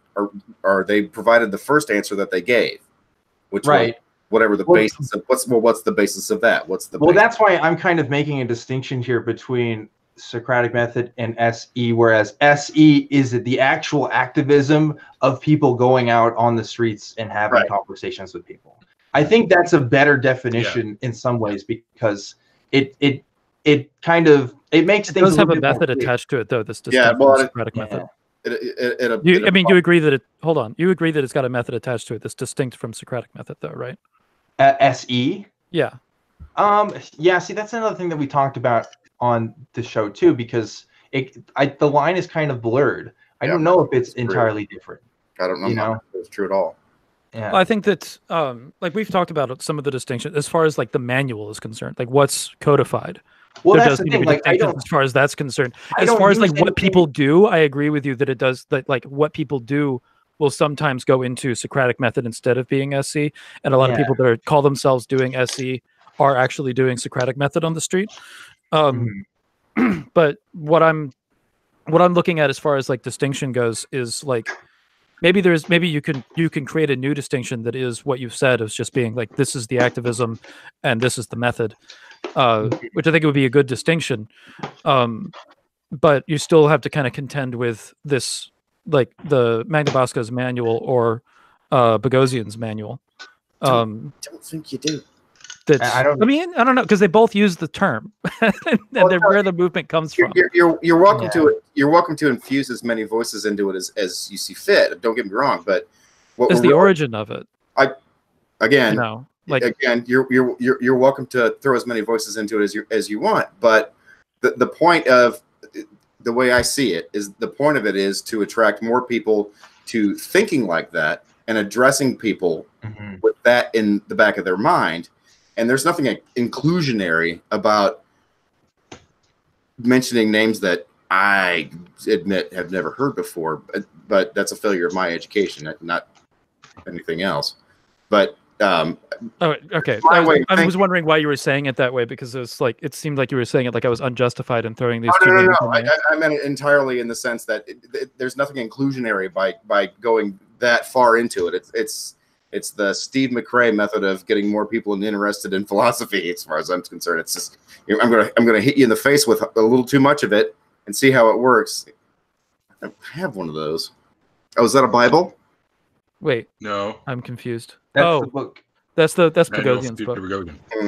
or they provided the first answer that they gave, which was whatever the basis of what's the basis of that? That's why I'm kind of making a distinction here between Socratic method and SE, whereas SE is the actual activism of people going out on the streets and having conversations with people. I think that's a better definition in some ways, because it makes things. It does have a method attached to it, though. This distinct from Socratic method. You agree that it? Hold on. You agree that it's got a method attached to it that's distinct from Socratic method, though, right? SE. Yeah. Yeah. See, that's another thing that we talked about on the show too, because the line is kind of blurred. I don't know if it's entirely different. I don't know if it's true at all. Yeah. Well, I think that like we've talked about some of the distinctions as far as like the manual is concerned, like what's codified. Well, that's the thing. Like, as far as that's concerned, as far as like what people do, I agree with you that it does. That like what people do will sometimes go into Socratic method instead of being SC, and a lot of people that call themselves doing SC are actually doing Socratic method on the street. But what I'm looking at as far as like distinction goes is like maybe you can create a new distinction that is what you've said as just being like this is the activism and this is the method, which I think it would be a good distinction. But you still have to kind of contend with this, like the Magna Bosco's manual or Boghossian's manual. Don't think you do. I don't know, because they both use the term, and they're where the movement comes from. You're welcome to it. You're welcome to infuse as many voices into it as you see fit. Don't get me wrong, but what is the origin of it? You're welcome to throw as many voices into it as you want. But the point of the way I see it is the point of it is to attract more people to thinking like that and addressing people with that in the back of their mind. And there's nothing inclusionary about mentioning names that I admit have never heard before, but that's a failure of my education, not anything else. But okay. I was wondering why you were saying it that way, because it seemed like you were saying it like I was unjustified in throwing these. No. I meant it entirely in the sense that there's nothing inclusionary by going that far into it. It's the Steve McRae method of getting more people interested in philosophy, as far as I'm concerned. It's just I'm gonna hit you in the face with a little too much of it and see how it works. I have one of those. Oh, is that a Bible? Wait, no, I'm confused. That's the book. That's Boghossian's book.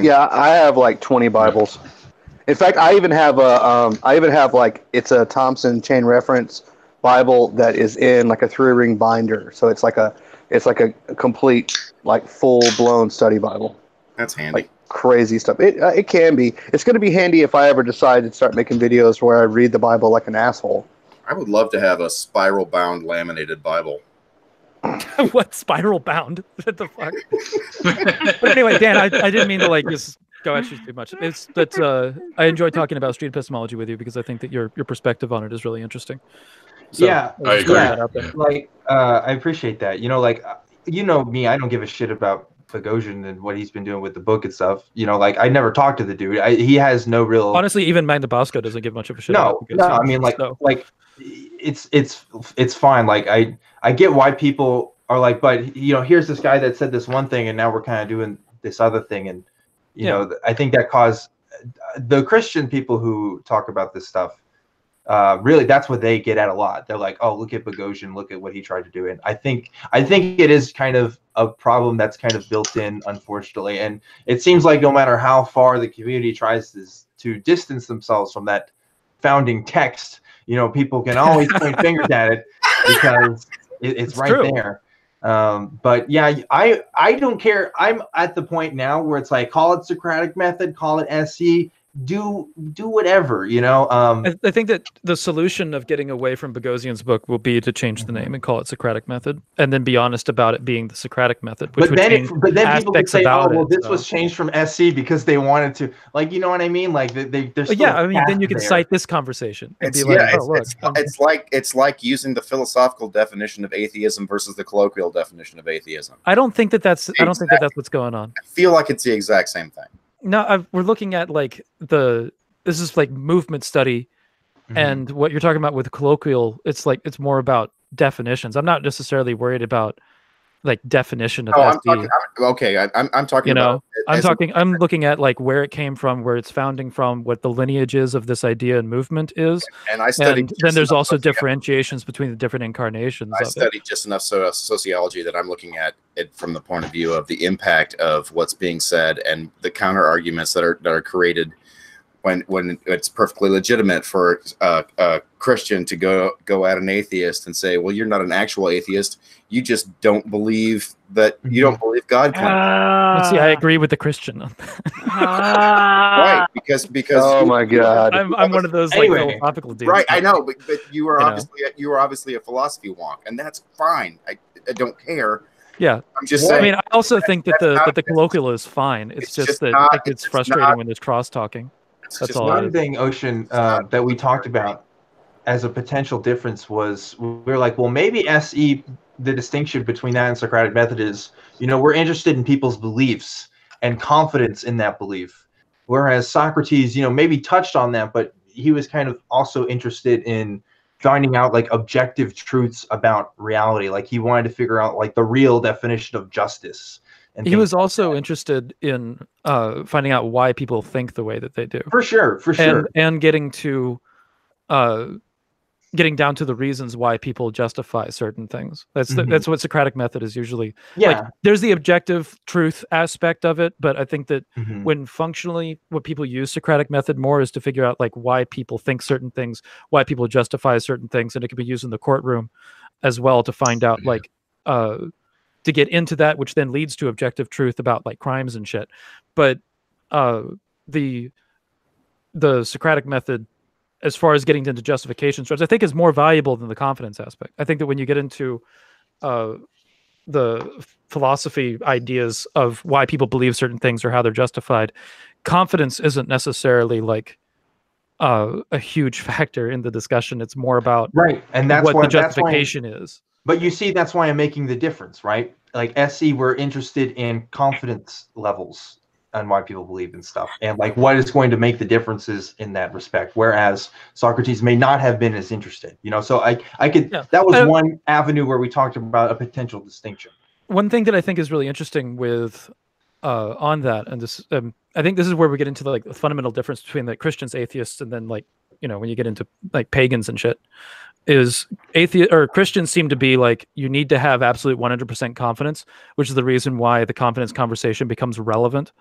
Yeah, I have like 20 Bibles. In fact, I even have like it's a Thompson chain reference Bible that is in like a 3-ring binder. So it's like a complete, like full-blown study Bible. That's handy. Like crazy stuff. It can be. It's going to be handy if I ever decide to start making videos where I read the Bible like an asshole. I would love to have a spiral-bound laminated Bible. What, spiral bound? What the fuck? But anyway, Dan, I didn't mean to like just go at you too much. I enjoy talking about street epistemology with you because I think that your perspective on it is really interesting. So, I agree. Like, I appreciate that. Like, me, I don't give a shit about Boghossian and what he's been doing with the book and stuff. Like, I never talked to the dude. He has no real. Honestly, even Magna Bosco doesn't give much of a shit. No. I mean, like, it's fine. Like, I get why people are like, but here's this guy that said this one thing, and now we're kind of doing this other thing. And you know, I think that caused the Christian people who talk about this stuff. Really, that's what they get at a lot. They're like, "Oh, look at Boghossian, look at what he tried to do." And I think it is kind of a problem that's kind of built in, unfortunately. And it seems like no matter how far the community tries to distance themselves from that founding text, you know, people can always point fingers at it because it's right true. there. But yeah, I don't care. I'm at the point now where it's like, call it Socratic method, call it SE. Do whatever, you know. I think that the solution of getting away from Boghossian's book will be to change the name and call it Socratic method, and then be honest about it being the Socratic method. Which but then people could say, "Oh, well, this was changed from SC because they wanted to," like, you know what I mean? Like they're still I mean, then you can cite this conversation and be like, "Oh, look." It's like using the philosophical definition of atheism versus the colloquial definition of atheism. I don't think that's what's going on. I feel like it's the exact same thing. No, we're looking at like this is like movement study, and what you're talking about with colloquial, it's like it's more about definitions. I'm not necessarily worried about like definition of SD. I'm talking. You know, about I'm looking at like where it came from, where it's founding from, what the lineage is of this idea and movement is. And I studied. And then there's also differentiations between the different incarnations. I studied just enough sociology that I'm looking at it from the point of view of the impact of what's being said and the counter arguments that are created when it's perfectly legitimate for a Christian to go at an atheist and say, well, you're not an actual atheist. You just don't believe that you don't believe God can. Let's see, I agree with the Christian. Right, because oh my God, I'm one of those like philosophical dudes. Right, I know, but you were obviously a philosophy wonk, and that's fine. I don't care. Yeah, I'm just saying. I mean, I also think that the colloquial is fine. It's just that I think it's frustrating when there's cross talking. That's all. One thing, Ocean, that we talked about as a potential difference was we were like, well, maybe SE, the distinction between that and Socratic method is, you know, we're interested in people's beliefs and confidence in that belief. Whereas Socrates, you know, maybe touched on that, but he was kind of also interested in finding out like objective truths about reality. Like he wanted to figure out like the real definition of justice. And he was also interested in finding out why people think the way that they do. For sure. And getting down to the reasons why people justify certain things. That's what Socratic method is usually. Yeah. Like, there's the objective truth aspect of it, but I think that when functionally what people use Socratic method more is to figure out like why people think certain things, why people justify certain things, and it can be used in the courtroom as well to find out like to get into that, which then leads to objective truth about like crimes and shit. But the Socratic method, as far as getting into justification strips, I think is more valuable than the confidence aspect. I think that when you get into the philosophy ideas of why people believe certain things or how they're justified, confidence isn't necessarily like a huge factor in the discussion. It's more about and that's what the justification is. But you see, that's why I'm making the difference, right? Like SE, we're interested in confidence levels and why people believe in stuff, and like what is going to make the differences in that respect. Whereas Socrates may not have been as interested, you know. So I could that was one avenue where we talked about a potential distinction. One thing that I think is really interesting with on that, and this I think this is where we get into like the fundamental difference between the Christians, atheists, and then like, you know, when you get into like pagans and shit, is Christians seem to be like, you need to have absolute 100% confidence, which is the reason why the confidence conversation becomes relevant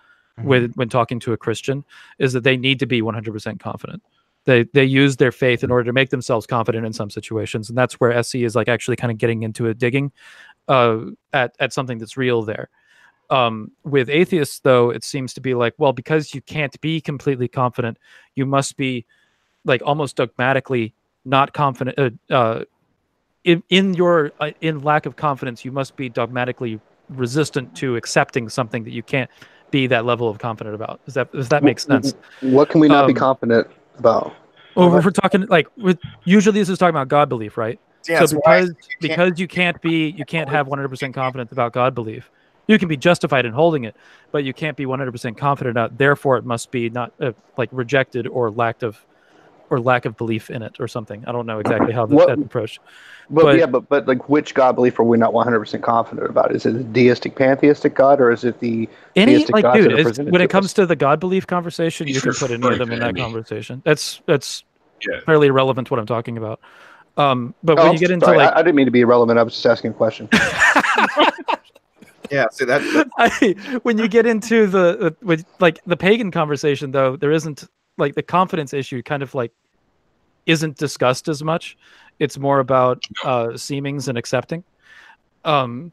when talking to a Christian, is that they need to be 100% confident. They use their faith in order to make themselves confident in some situations, and that's where SE is like actually kind of getting into a digging at something that's real there. With atheists, though, it seems to be like, well, because you can't be completely confident, you must be like almost dogmatically not confident. In lack of confidence, you must be dogmatically resistant to accepting something that you can't be that level of confident about. Does that make sense? What can we not be confident about? Well, if we're talking like usually this is talking about God belief, right? Yeah, so because you can't have 100% confidence about God belief. You can be justified in holding it, but you can't be 100% confident about. Therefore, it must be not like rejected or lacked of or lack of belief in it or something. I don't know exactly how that's approached. But like, which God belief are we not 100% confident about? Is it the deistic, pantheistic God, or is it the theistic gods that are presented when to it comes us? to the God belief conversation, you can put any of them in that conversation. That's fairly irrelevant to what I'm talking about. But when you get into I didn't mean to be irrelevant. I was just asking a question. Yeah, see that. When you get into the pagan conversation, though, there isn't like the confidence issue kind of like isn't discussed as much. It's more about seemings and accepting. And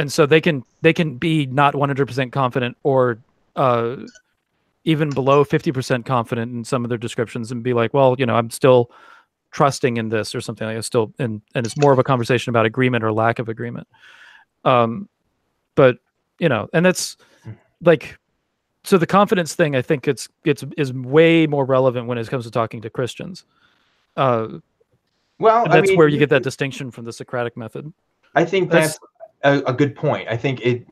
so they can be not 100% confident or even below 50% confident in some of their descriptions and be like, well, I'm still trusting in this or something like that. And it's more of a conversation about agreement or lack of agreement. But and that's like, so the confidence thing, I think is way more relevant when it comes to talking to Christians. Well, that's where you get that distinction from the Socratic method. I think that's a good point. I think it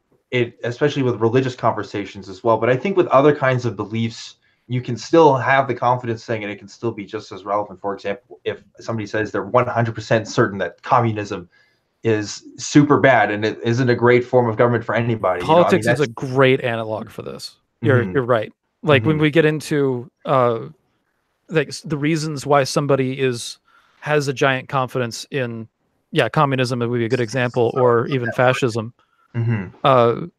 especially with religious conversations as well, but I think with other kinds of beliefs, you can still have the confidence thing and it can still be just as relevant. For example, if somebody says they're 100% certain that communism is super bad and it isn't a great form of government for anybody. Politics is a great analog for this. You're right. Like when we get into like the reasons why somebody has a giant confidence in communism would be a good example, or even fascism. Trying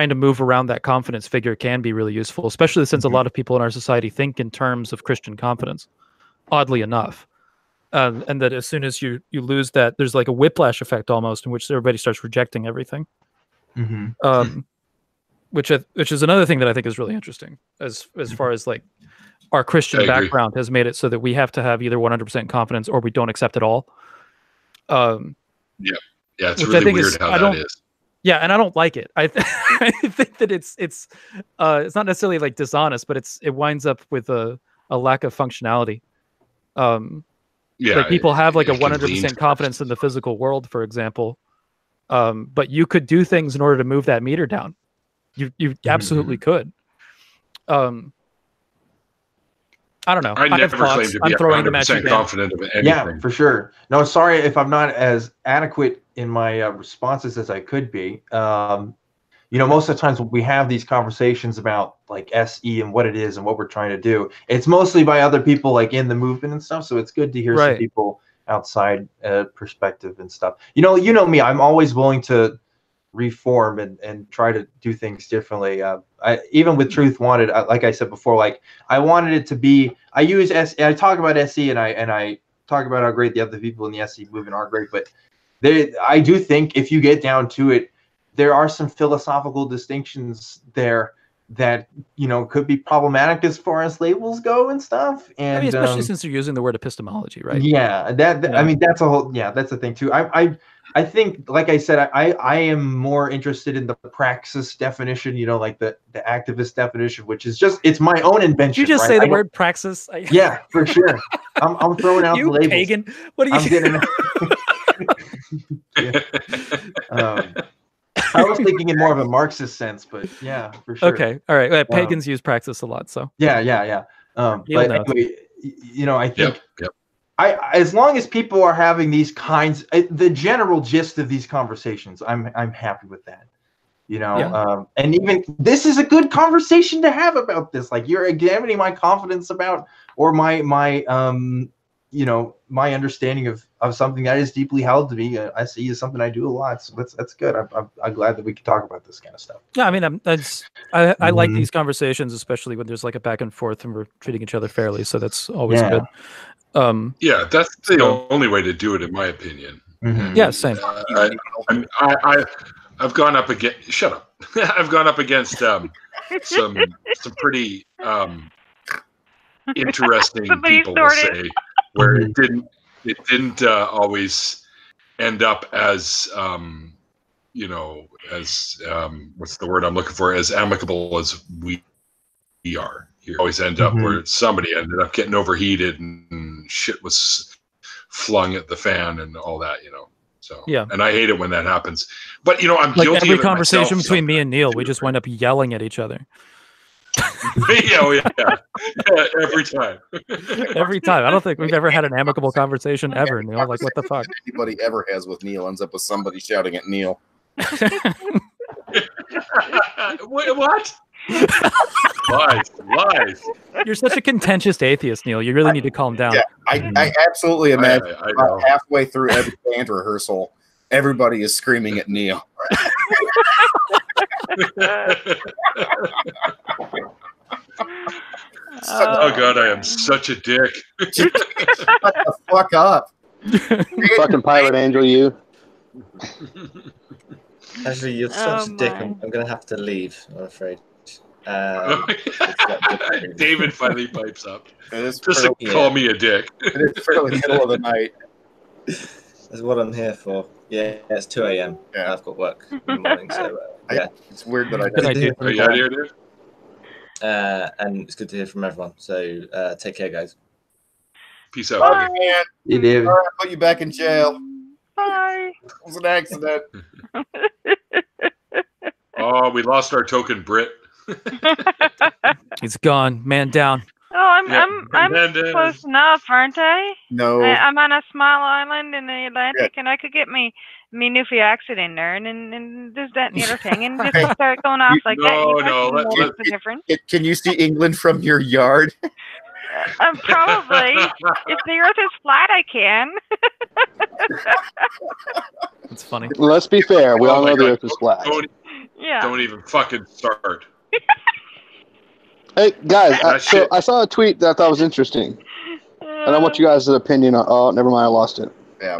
to move around that confidence figure can be really useful, especially since a lot of people in our society think in terms of Christian confidence, oddly enough. And that as soon as you lose that, there's like a whiplash effect almost, in which everybody starts rejecting everything. Which is another thing that I think is really interesting as far as like our Christian background has made it so that we have to have either 100% confidence or we don't accept at all. It's really weird how that is. Yeah, and I don't like it. I think that it's not necessarily like dishonest, but it winds up with a lack of functionality. Like people have like a 100% confidence in the physical world, for example, but you could do things in order to move that meter down. You absolutely could. I don't know. I never claimed to be 100% confident of anything. Yeah, for sure. No, sorry if I'm not as adequate in my responses as I could be. Most of the times when we have these conversations about like SE and what it is and what we're trying to do, it's mostly by other people like in the movement and stuff. So it's good to hear some people outside perspective and stuff. You know me, I'm always willing to reform and try to do things differently. Even with Truth Wanted, like I said before, like I wanted it to be, I use SE, I talk about SE and I talk about how great the other people in the SE movement are great, but I do think if you get down to it, there are some philosophical distinctions there that could be problematic as far as labels go and stuff. And especially since you're using the word epistemology, right? Yeah, I mean that's that's a thing too. I think, like I said, I am more interested in the praxis definition, like the activist definition, which is it's my own invention. Did you just say the word praxis? Yeah, for sure. I'm throwing out the labels. Pagan. What are you? I was thinking in more of a Marxist sense, but yeah, for sure. Okay, all right. Pagans use praxis a lot, so yeah. But anyway, I think. Yep. As long as people are having these kinds, the general gist of these conversations, I'm happy with that. And even this is a good conversation to have about this. Like you're examining my confidence about, or my my understanding of something that is deeply held to me. I see is something I do a lot, so that's good. I'm glad that we can talk about this kind of stuff. Yeah, I mean, I like these conversations, especially when there's like a back and forth and we're treating each other fairly. So that's always good. That's the only way to do it, in my opinion. Yeah, same. I've gone up against. Shut up. I've gone up against some pretty interesting people, we'll say, where it didn't always end up as what's the word I'm looking for, as amicable as we are. You always end up where somebody ended up getting overheated and shit was flung at the fan and all that, So and I hate it when that happens. But I'm like guilty every of it conversation myself, between me and Neil, we just wind up yelling at each other. Yeah, every time. Every time. I don't think we've ever had an amicable conversation ever, Neil. Like, what the fuck? Anybody ever has with Neil ends up with somebody shouting at Neil. What? Lies. You're such a contentious atheist, Neil. You really need to calm down. Yeah, I absolutely imagine about halfway through every band rehearsal, everybody is screaming at Neil. Oh God, I am such a dick. Shut the fuck up. Fucking pirate angel, you. Actually, you're such a dick. I'm going to have to leave, I'm afraid. David finally pipes up. Just to call me a dick. It's fairly middle of the night. That's what I'm here for. Yeah, it's 2 a.m. Yeah, I've got work in the morning, so yeah. It's weird that I did. Are you out here, dude? And it's good to hear from everyone. So take care, guys. Peace out. Bye, man. You did. All right, put you back in jail. Bye. It was an accident. Oh, we lost our token Brit. He's gone. Man down. Oh, I'm close enough, aren't I? No. I'm on a small island in the Atlantic, and I could get me Newfie accent in there, and just that and the other thing, and just start going off like that. What's the difference? Can you see England from your yard? Probably. If the Earth is flat, I can. It's funny. Let's be fair. We all know the Earth is flat. Don't even fucking start. Hey guys, so I saw a tweet that I thought was interesting, and I want you guys' opinion on. Oh, never mind, I lost it. Yeah.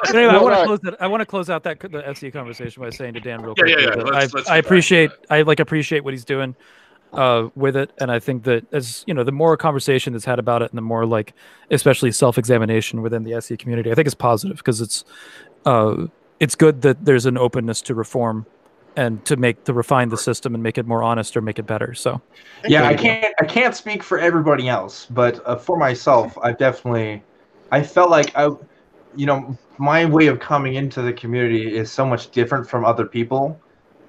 Anyway, I want to close out the SE conversation by saying to Dan real quick. Yeah. I appreciate what he's doing with it, and I think that as you know, the more conversation that's had about it, and the more like, especially self-examination within the SE community, I think is positive because it's good that there's an openness to reform and to refine the system and make it more honest or make it better. So, yeah, I can't speak for everybody else, but for myself, I felt like my way of coming into the community is so much different from other people,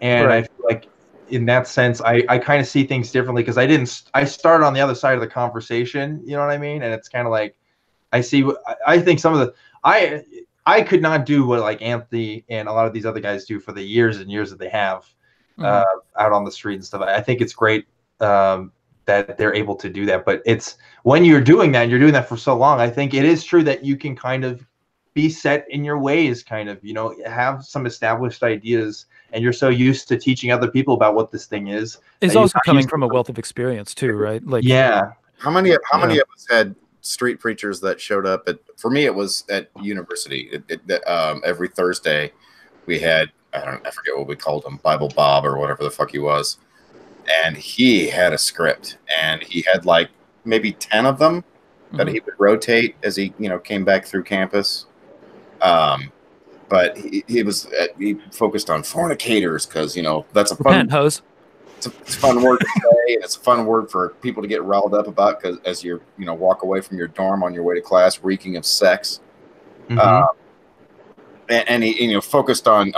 and I feel like in that sense, I kind of see things differently because I started on the other side of the conversation, you know what I mean? And it's kind of like I think some of the I could not do what like Anthony and a lot of these other guys do for the years and years that they have out on the street and stuff. I think it's great that they're able to do that. But it's when you're doing that and you're doing that for so long, I think it is true that you can kind of be set in your ways, kind of, have some established ideas, and you're so used to teaching other people about what this thing is. It's also coming from a wealth of experience too, right? Like, yeah. How many of us had street preachers that showed up for me it was at university. Every Thursday we had I forget what we called him, Bible Bob or whatever the fuck he was, and he had a script and he had like maybe 10 of them that he would rotate as he came back through campus, but he focused on fornicators because that's a fun hose. It's a fun word to say, and it's a fun word for people to get riled up about because as you walk away from your dorm on your way to class, reeking of sex, and he focused on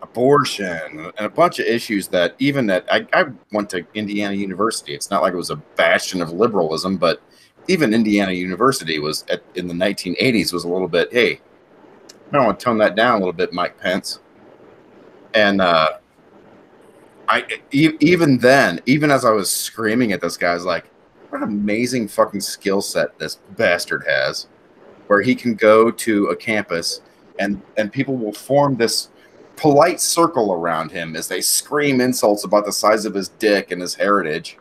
abortion and a bunch of issues that I went to Indiana University. It's not like it was a bastion of liberalism, but even Indiana University was in the 1980s was a little bit. Hey, I want to tone that down a little bit, Mike Pence, and. Even then, even as I was screaming at this guy, I was like, what an amazing fucking skill set this bastard has, where he can go to a campus and people will form this polite circle around him as they scream insults about the size of his dick and his heritage.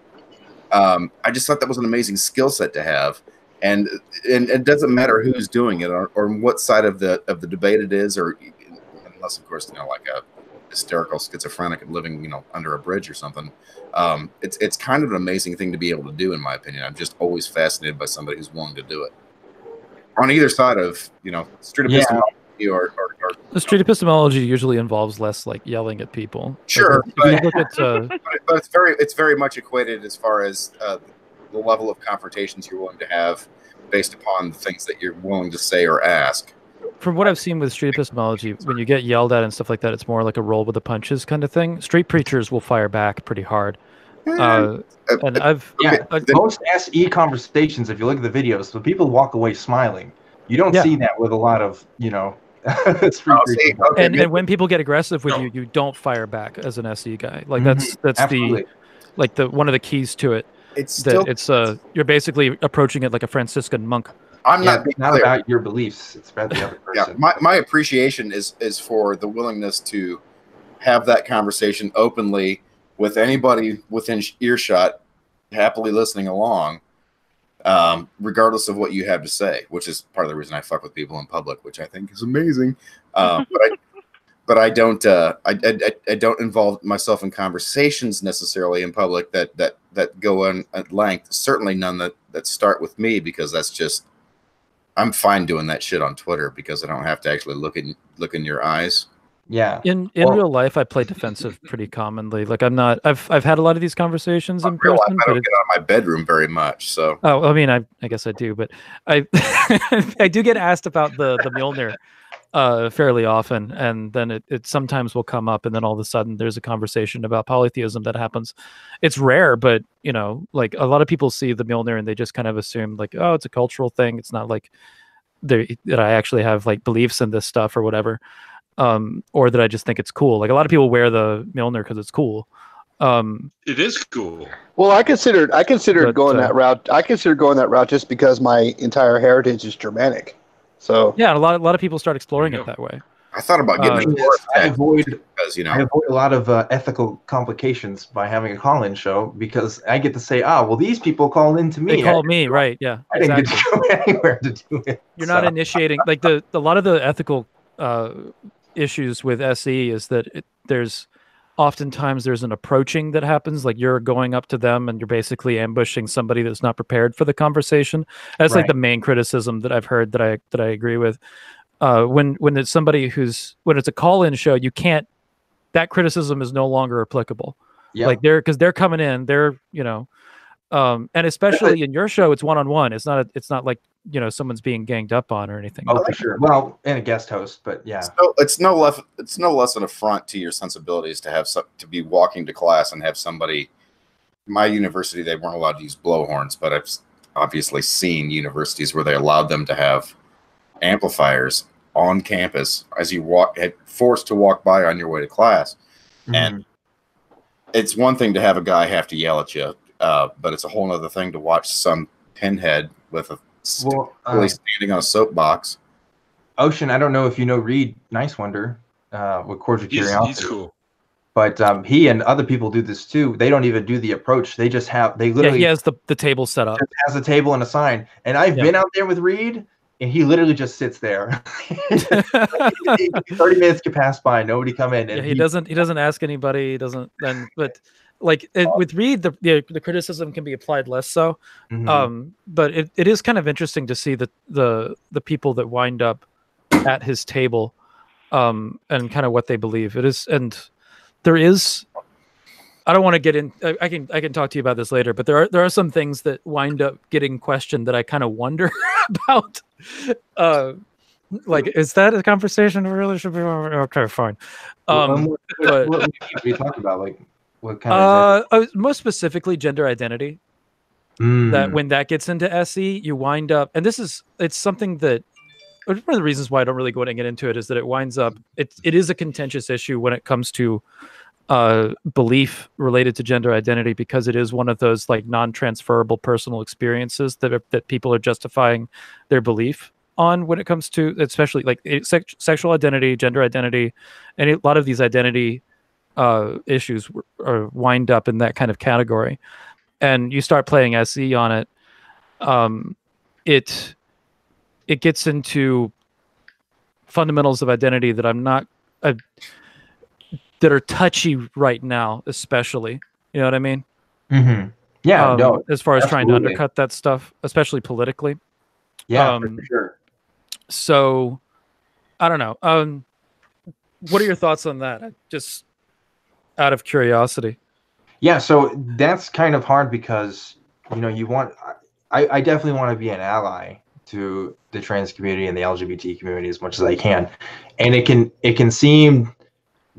I just thought that was an amazing skill set to have. And it doesn't matter who's doing it or what side of the debate it is, or unless, of course, like a hysterical schizophrenic and living under a bridge or something. It's kind of an amazing thing to be able to do, in my opinion. I'm just always fascinated by somebody who's willing to do it on either side of street epistemology or the street epistemology usually involves less like yelling at people. Sure, like, but it's very much equated as far as the level of confrontations you're willing to have based upon the things that you're willing to say or ask. from what I've seen with street epistemology, when you get yelled at and stuff like that, it's more like a roll with the punches kind of thing. Street preachers will fire back pretty hard. And most SE conversations, if you look at the videos, the people walk away smiling. You don't see that with a lot of, street preachers. And when people get aggressive with you, you don't fire back as an SE guy. Like that's Absolutely. the one of the keys to it. It's you're basically approaching it like a Franciscan monk. I'm not about your beliefs. It's about the other person. Yeah, my appreciation is for the willingness to have that conversation openly with anybody within earshot, happily listening along, regardless of what you have to say, which is part of the reason I fuck with people in public, which I think is amazing. But I don't I don't involve myself in conversations necessarily in public that go on at length. Certainly none that start with me, because that's just, I'm fine doing that shit on Twitter because I don't have to actually look in your eyes. Yeah. In real life, I play defensive pretty commonly. Like I've had a lot of these conversations in person. I don't get out of my bedroom very much. So. Oh, I mean, I guess I do, but I I do get asked about the Mjolnir fairly often, and then it sometimes will come up, and then all of a sudden there's a conversation about polytheism that happens. It's rare, but like a lot of people see the Mjolnir and they just kind of assume like, oh, it's a cultural thing. It's not like that I actually have like beliefs in this stuff or whatever, or that I just think it's cool. Like a lot of people wear the Mjolnir because it's cool. It is cool. Well, I considered going that route. I considered going that route just because my entire heritage is Germanic. So yeah, a lot of people start exploring it that way. I thought about getting I avoid a lot of ethical complications by having a call-in show, because I get to say, well, these people call in to me. They call me, right? Yeah, I didn't get to go anywhere to do it. You're not initiating like a lot of the ethical issues with SE is that there's oftentimes there's an approaching that happens, like you're going up to them and you're basically ambushing somebody that's not prepared for the conversation. That's like the main criticism that I've heard that I agree with. When it's somebody when it's a call-in show, you can't, that criticism is no longer applicable. Yeah. Like because they're coming in, they're and especially in your show, it's one-on-one. It's not like someone's being ganged up on or anything. Oh, for sure. Well, and a guest host, but yeah. So it's no less an affront to your sensibilities to be walking to class and have somebody. My university, they weren't allowed to use blowhorns, but I've obviously seen universities where they allowed them to have amplifiers on campus as you forced to walk by on your way to class. Mm-hmm. And it's one thing to have a guy have to yell at you, but it's a whole other thing to watch some pinhead with really standing on a soapbox. Ocean, I don't know if you know Reed Nice Wonder with Cordial Curiosity. He's cool. But he and other people do this too. They don't even do the approach. They just he he has the table set up. Has a table and a sign. And I've been out there with Reed, and he literally just sits there. 30 minutes could pass by, nobody come in. And he doesn't ask anybody. He doesn't then, but like with Reed, the criticism can be applied less so. Mm-hmm. But it is kind of interesting to see the people that wind up at his table, and kind of what they believe. It is, and there is. I don't want to get in. I can talk to you about this later, but there are some things that wind up getting questioned that I kind of wonder about. Like, is that a conversation we really should be? Okay, fine. What are you talking about? Like, what kind of? Most specifically, gender identity. That when that gets into SE, you wind up, and it's something that one of the reasons why I don't really go and get into it is that it winds up. It is a contentious issue when it comes to belief related to gender identity, because it is one of those like non-transferable personal experiences that people are justifying their belief on when it comes to, especially like sexual identity, gender identity, and a lot of these identity issues wind up in that kind of category. And you start playing SE on it, it gets into fundamentals of identity that that are touchy right now, especially. You know what I mean? Mm-hmm. Yeah. No. As far as trying to undercut that stuff, especially politically. Yeah, for sure. So, I don't know. What are your thoughts on that? Just out of curiosity. Yeah. So that's kind of hard because I definitely want to be an ally to the trans community and the LGBT community as much as I can. And it can seem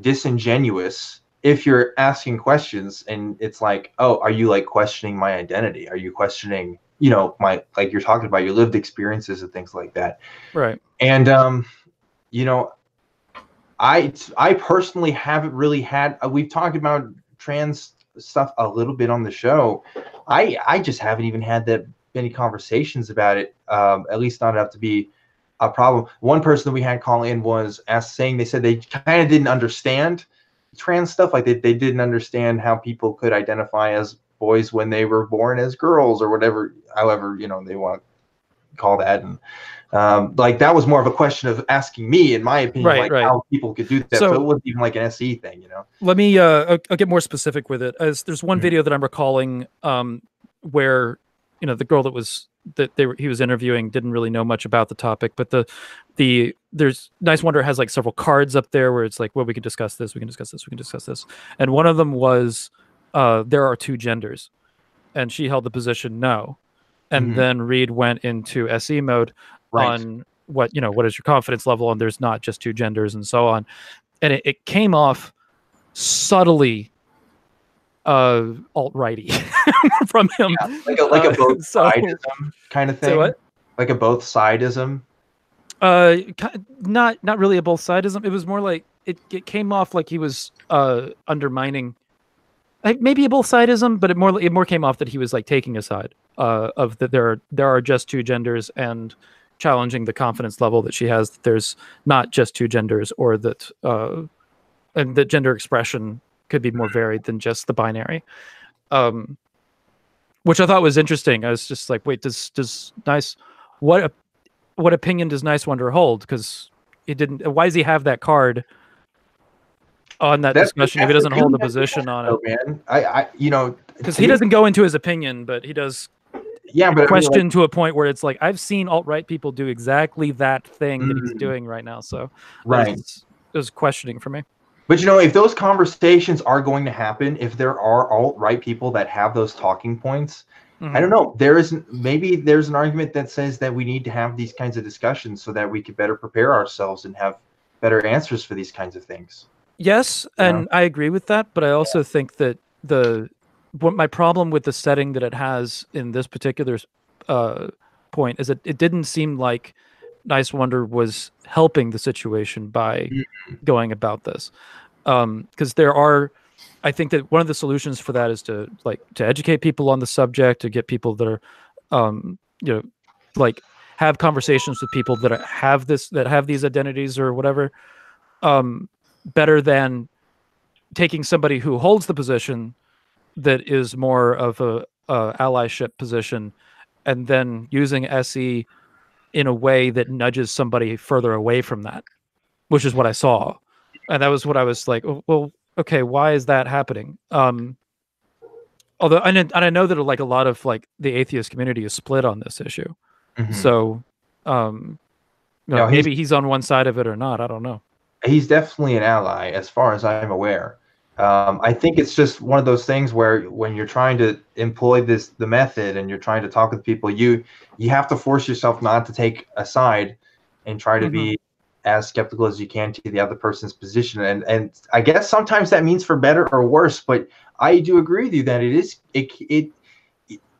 disingenuous if you're asking questions and it's like, oh, are you like questioning my identity? Are you questioning, you know, my, like you're talking about your lived experiences and things like that. Right. And you know, I personally haven't really had, we've talked about trans stuff a little bit on the show. I just haven't even had that many conversations about it, at least not enough to be a problem. One person that we had call in was saying, they said they kind of didn't understand trans stuff. Like they didn't understand how people could identify as boys when they were born as girls or whatever, however, you know, they want to call that. And like that was more of a question of asking me, in my opinion, like how people could do that. So it wasn't even like an SE thing, you know? Let me, I'll get more specific with it. As there's one video that I'm recalling where, you know, the girl that he was interviewing didn't really know much about the topic, but there's Nice Wonder has like several cards up there where it's like, well, we can discuss this, we can discuss this, we can discuss this. And one of them was, there are two genders. And she held the position no. And then Reed went into SE mode on what is your confidence level, and there's not just two genders and so on. And it came off subtly alt-righty from him. Yeah, like a both sidism kind of thing. Say what? Like a both sidism. Not really a both sidism. It was more like it came off like he was undermining, like maybe a both sidism, but it more came off that he was like taking a side of that there are just two genders and challenging the confidence level that she has that there's not just two genders, or that and that gender expression could be more varied than just the binary, which I thought was interesting. I was just like, wait, does Nice, what opinion does Nice Wonder hold? Because it didn't. Why does he have that card on that discussion if he doesn't hold a position on it? Man, I you know, because he doesn't go into his opinion, but he does. Yeah, but question, I mean, like, to a point where it's like, I've seen alt-right people do exactly that thing that he's doing right now. So it was questioning for me. But you know, if those conversations are going to happen, if there are alt-right people that have those talking points, I don't know. Maybe there's an argument that says that we need to have these kinds of discussions so that we could better prepare ourselves and have better answers for these kinds of things. Yes, and I agree with that, but I also think that what my problem with the setting that it has in this particular point is that it didn't seem like Nice Wonder was helping the situation by going about this, because I think that one of the solutions for that is to educate people on the subject, to get people that are like have conversations with people that have these identities or whatever, better than taking somebody who holds the position that is more of a allyship position and then using SE in a way that nudges somebody further away from that, which is what I saw. And that was what I was like, well, okay, why is that happening? Although, and I know that like a lot of like the atheist community is split on this issue. So maybe he's on one side of it or not. I don't know. He's definitely an ally as far as I'm aware. I think it's just one of those things where when you're trying to employ the method and you're trying to talk with people, you have to force yourself not to take a side and try to be as skeptical as you can to the other person's position. And I guess sometimes that means for better or worse, but I do agree with you that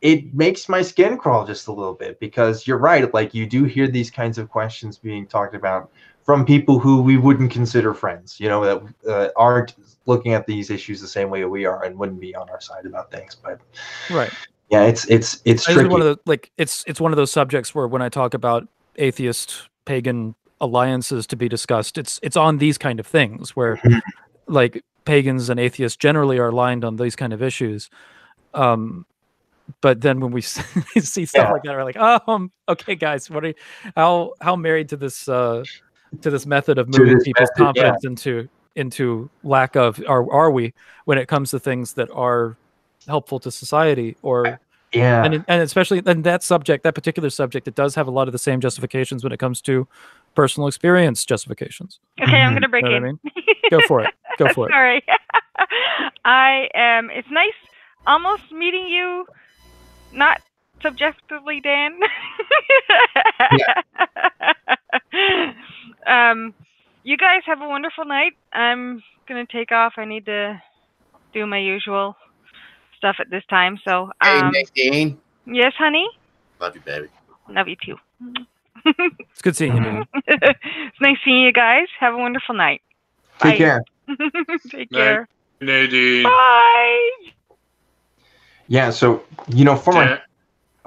it makes my skin crawl just a little bit, because you're right. Like, you do hear these kinds of questions being talked about from people who we wouldn't consider friends, that aren't looking at these issues the same way we are and wouldn't be on our side about things. But yeah, it's tricky. It's one of those subjects where when I talk about atheist pagan alliances to be discussed, it's on these kind of things where like pagans and atheists generally are aligned on these kind of issues. But then when we see stuff like that, we're like, okay, guys, how married to this method of moving people's confidence into lack of are we when it comes to things that are helpful to society, or and especially in that particular subject, it does have a lot of the same justifications when it comes to personal experience justifications. Okay, I'm gonna break in. I mean? Go for it. Sorry. It's nice almost meeting you, not Subjectively, Dan. You guys have a wonderful night. I'm gonna take off. I need to do my usual stuff at this time. So, Hey, Nadine. Yes, honey. Love you, baby. Love you too. It's good seeing you, Nadine. It's nice seeing you guys. Have a wonderful night. Take care. Take care. Nadine. Bye. Yeah. So for my.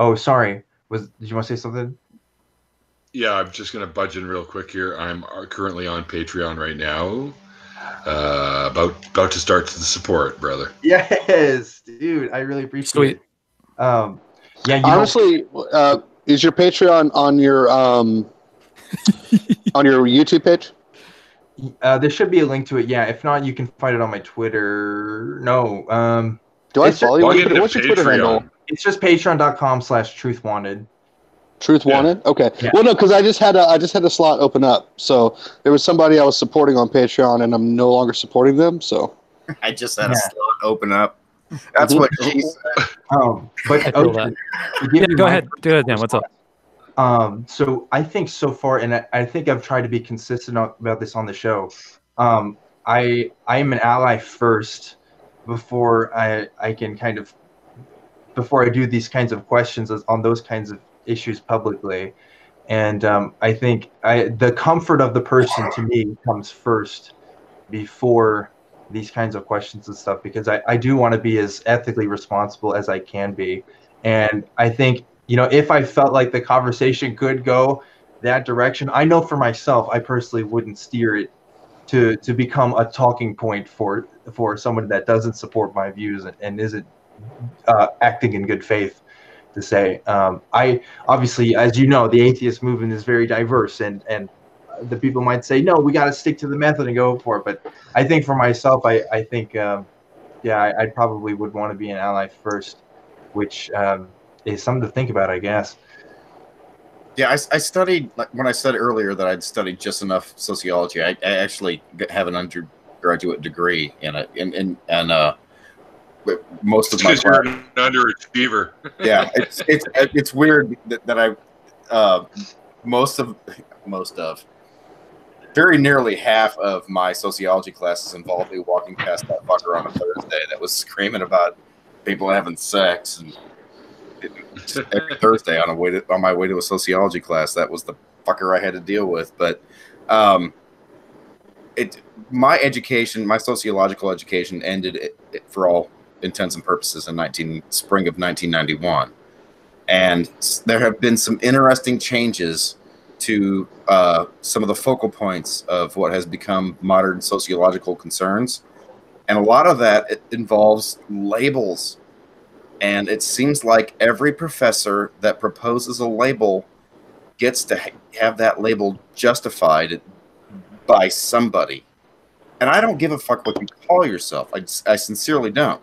Oh, sorry. Did you want to say something? Yeah, I'm just going to budge in real quick here. I'm currently on Patreon right now. About to start the support, brother. Yes, dude. I really appreciate it. Yeah. Honestly, is your Patreon on your on your YouTube page? There should be a link to it. Yeah. If not, you can find it on my Twitter. No. Do I follow you? What's your Twitter handle? It's just patreon.com/truthwanted. Truth Wanted? Okay. Yeah. Well, no, because I just had a slot open up. So there was somebody I was supporting on Patreon, and I'm no longer supporting them. So I just had a slot open up. That's what she said. But go ahead. Go ahead, Dan. What's up? So I think so far, and I think I've tried to be consistent about this on the show. I am an ally first before I can before I do these kinds of questions on those kinds of issues publicly. And I think the comfort of the person to me comes first before these kinds of questions and stuff, because I do want to be as ethically responsible as I can be. And I think, if I felt like the conversation could go that direction, I know for myself, I personally wouldn't steer it to become a talking point for someone that doesn't support my views and isn't acting in good faith. To say, I obviously, as you know, the atheist movement is very diverse, and the people might say, no, we got to stick to the method and go for it. But I think for myself, I think, I probably would want to be an ally first, which is something to think about, I guess. Yeah, I studied, like when I said earlier that I'd studied just enough sociology. I actually have an undergraduate degree in it, most of my because you're an underachiever. Yeah, it's weird that I most of very nearly half of my sociology classes involved me walking past that fucker on a Thursday that was screaming about people having sex, and every Thursday on my way to a sociology class, that was the fucker I had to deal with. But my sociological education ended for all intents and purposes in spring of 1991, and there have been some interesting changes to some of the focal points of what has become modern sociological concerns, and a lot of that involves labels. And it seems like every professor that proposes a label gets to have that label justified by somebody, and I don't give a fuck what you call yourself. I sincerely don't.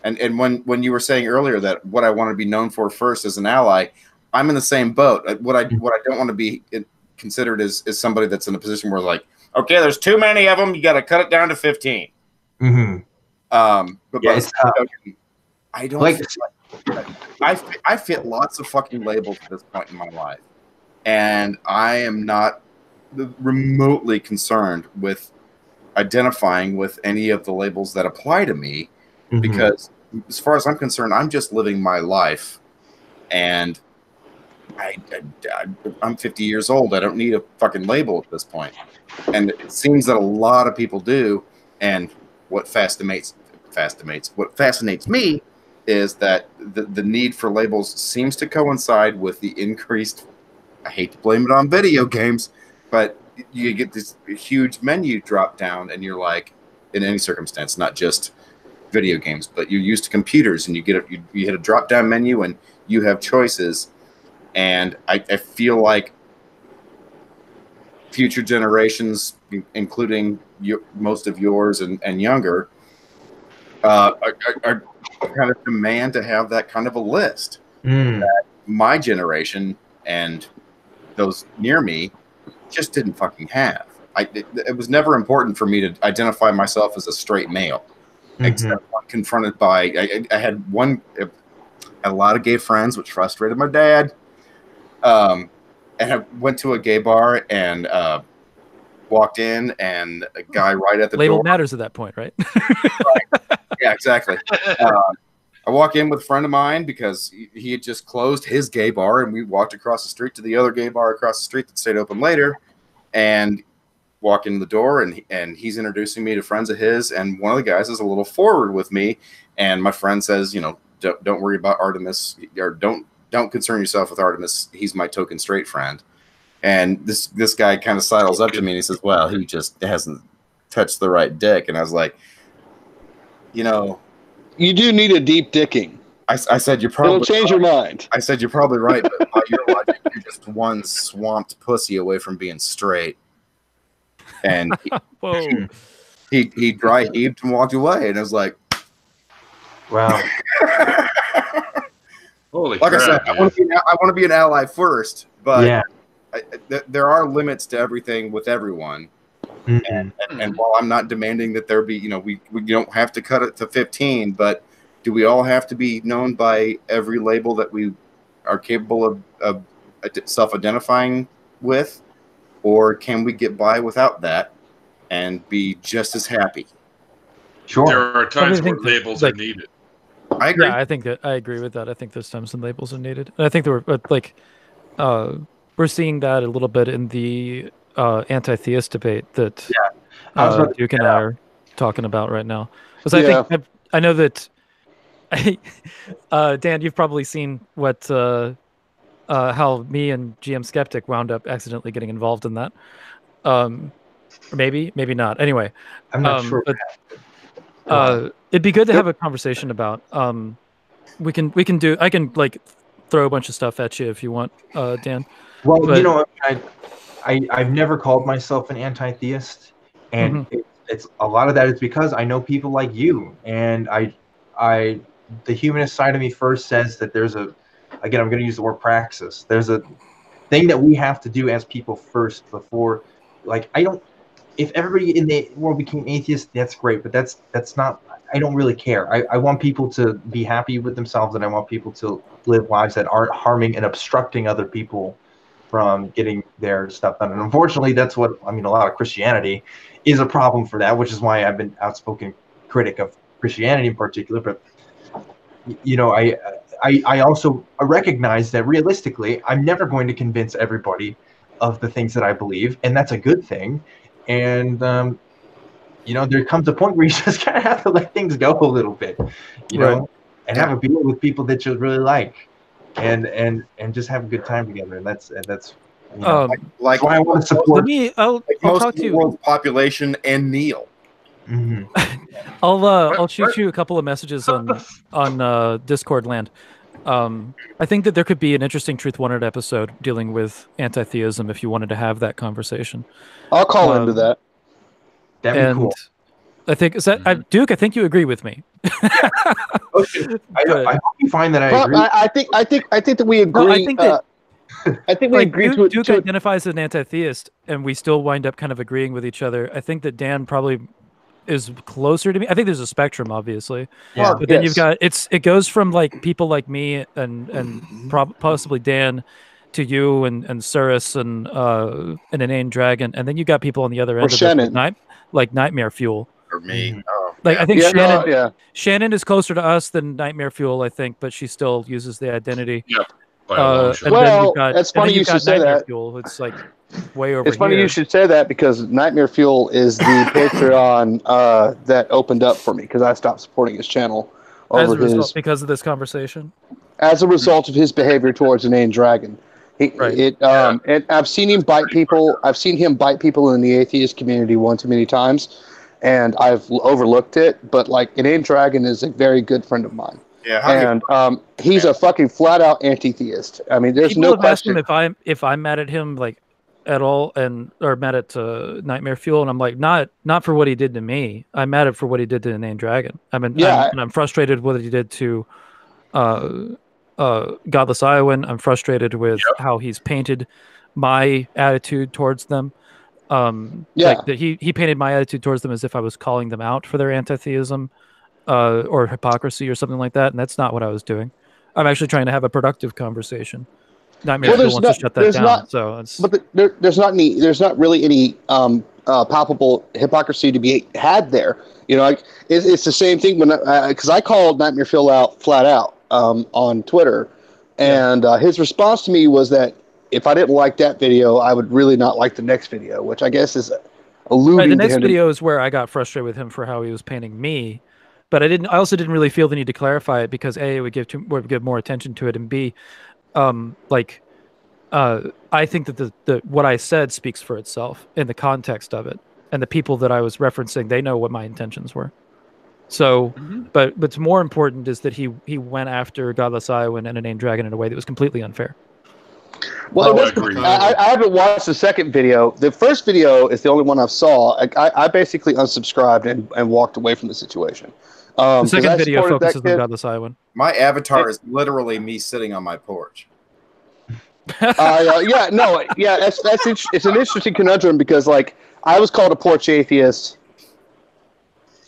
And when you were saying earlier that what I want to be known for first as an ally, I'm in the same boat. What I don't want to be considered is somebody that's in a position where, like, okay, there's too many of them, you got to cut it down to 15. Mm-hmm. But yeah, I don't like. I fit lots of fucking labels at this point in my life, and I am not remotely concerned with identifying with any of the labels that apply to me, because as far as I'm concerned, I'm just living my life, and I'm 50 years old. I don't need a fucking label at this point. And it seems that a lot of people do. And what fascinates me is that the need for labels seems to coincide with the increased, I hate to blame it on video games, but you get this huge menu drop down, and you're like, in any circumstance, not just video games, but you're used to computers, and you hit a drop down menu and you have choices. And I feel like future generations, including most of yours and younger, are kind of demand to have that kind of a list that my generation and those near me just didn't fucking have. It was never important for me to identify myself as a straight male, except when confronted by I had one had a lot of gay friends, which frustrated my dad. And I went to a gay bar and walked in, and a guy right at the Label door. matters at that point, right? Right. Yeah, exactly. I walk in with a friend of mine because he had just closed his gay bar, and we walked across the street to the other gay bar across the street that stayed open later, and walk in the door, and he's introducing me to friends of his, and one of the guys is a little forward with me, and my friend says, you know, don't worry about Artemis, or don't concern yourself with Artemis. He's my token straight friend. And this guy kind of sidles up to me and he says, well, he just hasn't touched the right dick. And I was like, you know, you do need a deep dicking. I said, you're probably it'll change your mind. I said, you're probably right, but by your logic, you're just one swamped pussy away from being straight. And he dry heaved and walked away. And I was like, wow. Holy like crap, I said, I want to be an ally first, but yeah. There are limits to everything with everyone. And while I'm not demanding that there be, you know, we don't have to cut it to 15, but do we all have to be known by every label that we are capable of self-identifying with? Or can we get by without that and be just as happy? Sure. There are times where labels are needed. I agree. Yeah, I agree with that. I think there's times when labels are needed. And I think there were like we're seeing that a little bit in the anti-theist debate that Duke and I are talking about right now. Because I know that Dan, you've probably seen what how me and GM Skeptic wound up accidentally getting involved in that. Or maybe not. Anyway, I'm not sure. But, it'd be good to have a conversation about. We can do. I can like throw a bunch of stuff at you if you want, Dan. Well, but, you know, I've never called myself an anti-theist, and it's a lot of that is because I know people like you, and the humanist side of me first says that there's I'm going to use the word praxis. There's a thing that we have to do as people first before, like, if everybody in the world became atheist, that's great, but that's not, I don't really care. I want people to be happy with themselves, and I want people to live lives that aren't harming and obstructing other people from getting their stuff done. And unfortunately, that's what, I mean, a lot of Christianity is a problem for that, which is why I've been outspoken critic of Christianity in particular. But, you know, I also recognize that realistically, I'm never going to convince everybody of the things that I believe, and that's a good thing. And, you know, there comes a point where you just kind of have to let things go a little bit, you know, and have a beer with people that you really like. And just have a good time together, and that's you know, like why I want to support. I'll talk to you. World's population and Neil. I'll shoot you a couple of messages on Discord land. I think that there could be an interesting Truth Wanted episode dealing with anti-theism if you wanted to have that conversation. I'll call into that. That'd be cool. I think Duke. I think you agree with me. I hope you find that I agree. I think that we agree. No, I think that I think we agree. Duke identifies as an anti-theist, and we still wind up kind of agreeing with each other. I think that Dan probably is closer to me. I think there's a spectrum, obviously. Yeah. But then you've got it goes from like people like me and possibly Dan to you and Cirrus and an inane dragon, and then you got people on the other end of it, like Nightmare Fuel. Or me. Like I think Shannon is closer to us than Nightmare Fuel, I think, but she still uses the identity. Yeah. That's funny you should say that. Fuel. It's like way over. It's funny you should say that because Nightmare Fuel is the Patreon that opened up for me because I stopped supporting his channel because of this conversation. As a result of his behavior towards an Inane Dragon. And I've seen him bite people. I've seen him bite people in the atheist community one too many times, and I've overlooked it. But like, Inane Dragon is a very good friend of mine. Yeah, and he's a fucking flat out anti-theist. I mean, there's no question. Asked him if I'm mad at him like at all, or mad at Nightmare Fuel, and I'm like, not for what he did to me. I'm mad at for what he did to Inane Dragon. I'm frustrated with what he did to Godless Iowan. I'm frustrated with how he's painted my attitude towards them. Like that he painted my attitude towards them as if I was calling them out for their anti-theism or hypocrisy or something like that, and that's not what I was doing. I'm actually trying to have a productive conversation. Nightmare Fuel wants to shut that down. There's not really any palpable hypocrisy to be had there. You know, like it's the same thing when because I called Nightmare Fuel out flat out on Twitter, and his response to me was that if I didn't like that video, I would really not like the next video, which I guess is alluding right, the to next him video is where I got frustrated with him for how he was painting me, but I also didn't really feel the need to clarify it because A, it would give more attention to it, and B, I think that the what I said speaks for itself in the context of it, and the people that I was referencing, they know what my intentions were. So, but what's more important is that he went after Godless Iowan and a named dragon in a way that was completely unfair. Well, I haven't watched the second video. The first video is the only one I saw. I basically unsubscribed and walked away from the situation. The second video focuses on Godless Iowan. My avatar is literally me sitting on my porch. It's an interesting conundrum because, like, I was called a porch atheist.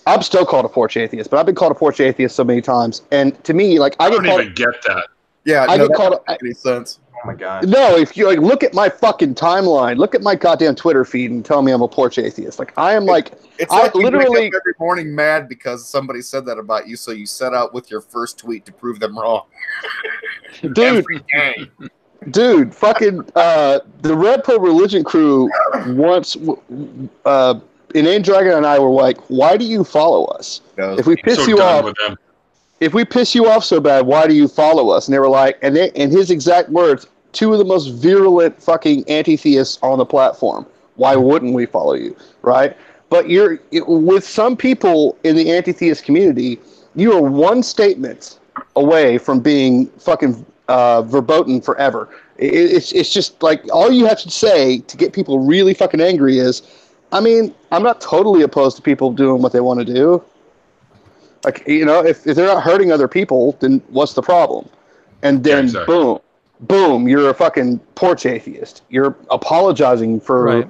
I'm still called a porch atheist, but I've been called a porch atheist so many times. And to me, like, I don't even get that. Yeah, I get called. That doesn't make any sense. Oh my god. No, if you like, look at my fucking timeline, look at my goddamn Twitter feed, and tell me I'm a porch atheist. Like, I am like, it's like you literally wake up every morning mad because somebody said that about you, so you set out with your first tweet to prove them wrong. Dude, fucking the Red Pill Religion crew once, Inane Dragon and I were like, why do you follow us? If we piss you off, if we piss you off so bad, why do you follow us? And they were like, and in his exact words, two of the most virulent fucking anti-theists on the platform. Why wouldn't we follow you, right? But with some people in the anti-theist community, you are one statement away from being fucking verboten forever. It's just like all you have to say to get people really fucking angry is, I mean, I'm not totally opposed to people doing what they want to do. Like, you know, if they're not hurting other people, then what's the problem? And then boom, you're a fucking porch atheist. You're apologizing for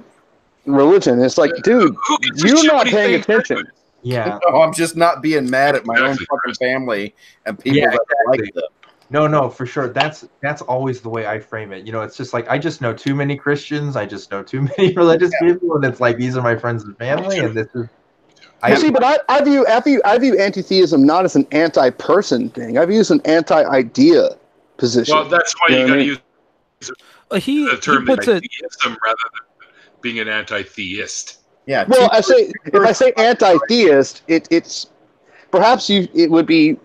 religion. It's like, dude, you're not paying attention. Yeah. No, I'm just not being mad at my own fucking family and people that like them. No, for sure. That's always the way I frame it. You know, it's just like I just know too many Christians. I just know too many religious people, and it's like these are my friends and family, and this is. But I view anti-theism not as an anti-person thing. I view it as an anti-idea position. Well, that's why you got to use the term anti-theism rather than being an anti-theist. Yeah. Well, if I say anti-theist, it's perhaps it would be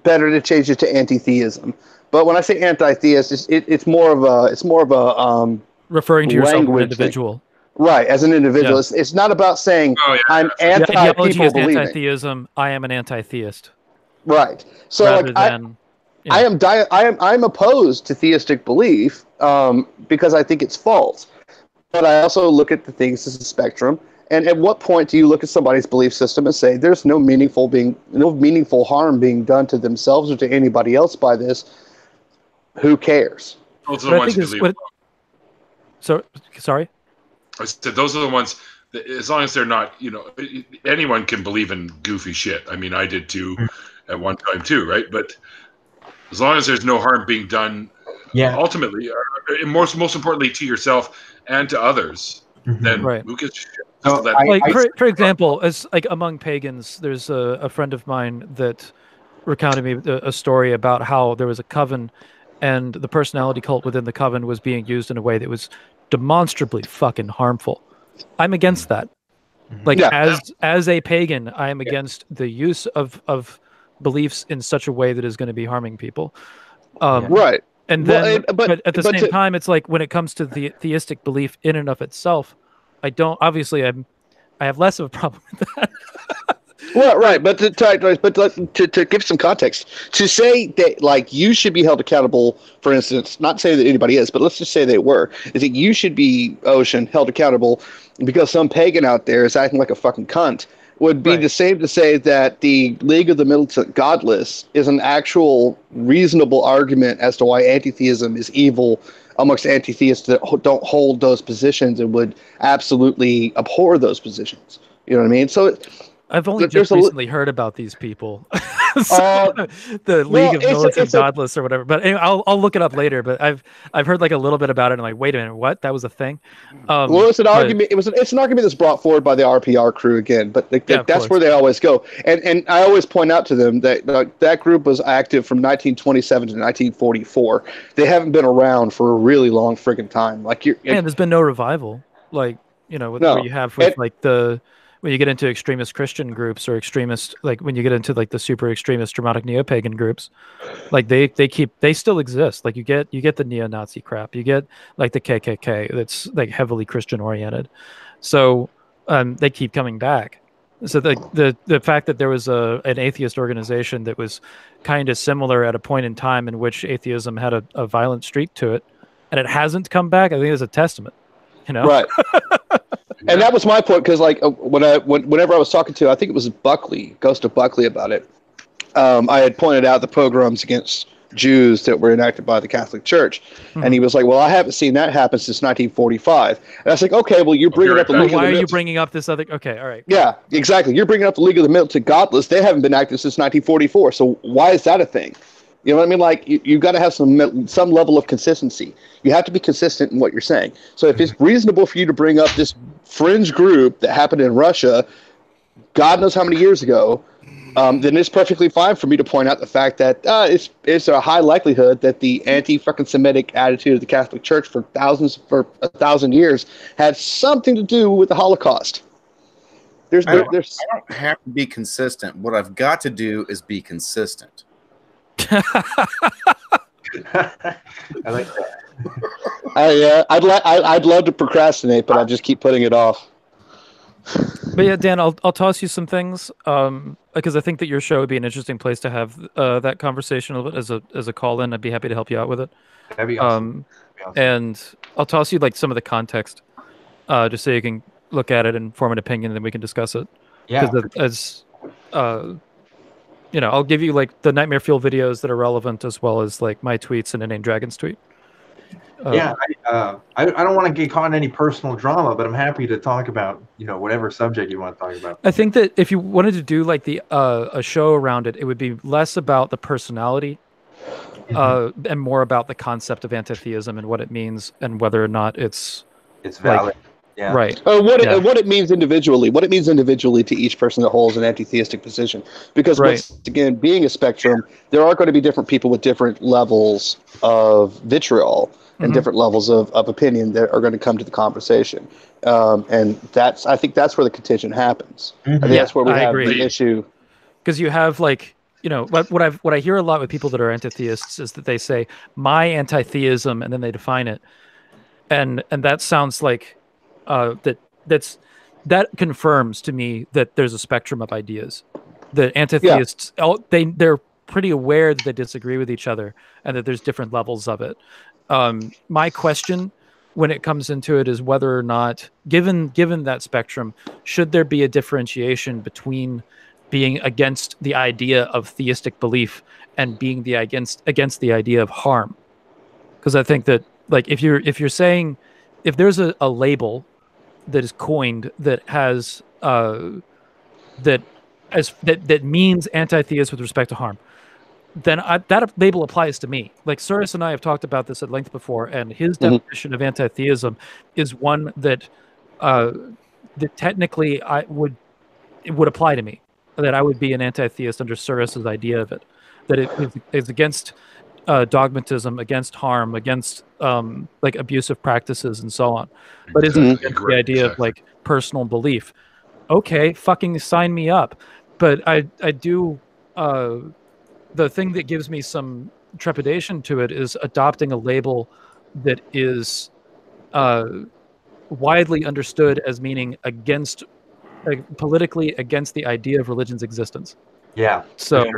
better to change it to anti-theism. But when I say anti-theist, it's more of a referring to yourself as an individual. Thing. Right, as an individual. Yeah. It's not about saying I'm anti-people believing. Anti-theism, I am an anti-theist. Right. So I'm opposed to theistic belief because I think it's false. But I also look at the things as a spectrum. And at what point do you look at somebody's belief system and say there's no meaningful harm being done to themselves or to anybody else by this? Who cares? Those are the ones who believe. Sorry? I said those are the ones that, as long as they're not, anyone can believe in goofy shit. I mean, I did too at one time too, right? But as long as there's no harm being done, ultimately, or most importantly to yourself and to others, then who gives a shit? So for example, as like among pagans, there's a friend of mine that recounted me a story about how there was a coven, and the personality cult within the coven was being used in a way that was demonstrably fucking harmful. I'm against that. Like as a pagan, I am against the use of beliefs in such a way that is going to be harming people. Right. And then, but at the same time, it's like when it comes to the theistic belief in and of itself, I have less of a problem with that. Well, right, but to give some context, to say that like you should be held accountable, for instance, not say that anybody is, but let's just say they were, is that you should be, Ocean, held accountable because some pagan out there is acting like a fucking cunt, would be the same to say that the League of the Militant Godless is an actual reasonable argument as to why anti-theism is evil amongst anti-theists that don't hold those positions and would absolutely abhor those positions. You know what I mean? So I've only just recently heard about these people. The League of Militant Godless or whatever. But anyway, I'll look it up later. But I've heard like a little bit about it and like, wait a minute, what? That was a thing? Well, it's an argument. It's an argument that's brought forward by the RPR crew again. But that's where they always go. And I always point out to them that that group was active from 1927 to 1944. They haven't been around for a really long friggin' time. Like there's been no revival. Like where you have with when you get into extremist Christian groups or extremist, like when you get into like the super extremist dramatic neo-pagan groups, like they still exist. Like you get the neo-Nazi crap, you get like the KKK that's like heavily Christian oriented. So they keep coming back. So the fact that there was an atheist organization that was kind of similar at a point in time in which atheism had a violent streak to it, and it hasn't come back, I think is a testament. Right. And that was my point, because like whenever I was talking to, I think it was Buckley, Ghost of Buckley, about it, I had pointed out the pogroms against Jews that were enacted by the Catholic Church, and he was like, "Well, I haven't seen that happen since 1945." And I was like, "Okay, well, you're bringing up the League of the Why are you bringing up this other? Okay, all right. Yeah, exactly. You're bringing up the League of the Militant Godless. They haven't been active since 1944. So why is that a thing? You know what I mean? Like you've got to have some level of consistency. You have to be consistent in what you're saying. So if it's reasonable for you to bring up this fringe group that happened in Russia, God knows how many years ago, then it's perfectly fine for me to point out the fact that it's a high likelihood that the anti-fucking Semitic attitude of the Catholic Church for 1,000 years had something to do with the Holocaust. I don't have to be consistent. What I've got to do is be consistent. I like that. I'd love to procrastinate, but I just keep putting it off. But yeah, Dan, I'll toss you some things because I think that your show would be an interesting place to have that conversation a little bit as a call in. I'd be happy to help you out with it. That'd be awesome. And I'll toss you like some of the context just so you can look at it and form an opinion, and then we can discuss it. Yeah. Because I'll give you like the Nightmare Fuel videos that are relevant, as well as like my tweets and Inane Dragon's tweet. I don't want to get caught in any personal drama, but I'm happy to talk about whatever subject you want to talk about. I think that if you wanted to do like a show around it, it would be less about the personality and more about the concept of anti-theism and what it means and whether or not it's valid. Yeah. Right. What it means individually. What it means individually to each person that holds an anti-theistic position. Because once again, being a spectrum, there are going to be different people with different levels of vitriol and different levels of opinion that are going to come to the conversation. And I think that's where the contention happens. I think that's where we have the issue. Because you have like, what I hear a lot with people that are anti-theists is that they say my anti-theism, and then they define it. And that sounds like that confirms to me that there's a spectrum of ideas. The anti-theists, they're pretty aware that they disagree with each other and that there's different levels of it. My question when it comes into it is whether or not, given that spectrum, should there be a differentiation between being against the idea of theistic belief and being against the idea of harm? Because I think that like if you're saying, if there's a label that is coined that has that means anti-theist with respect to harm, then that label applies to me. Like Suris and I have talked about this at length before, and his definition of anti-theism is one that technically it would apply to me. That I would be an anti-theist under Suris's idea of it. That it is against dogmatism, against harm, against like abusive practices and so on. But isn't the idea of like personal belief? Okay, fucking sign me up. But I do. The thing that gives me some trepidation to it is adopting a label that is widely understood as meaning against, politically against the idea of religion's existence. Yeah. So.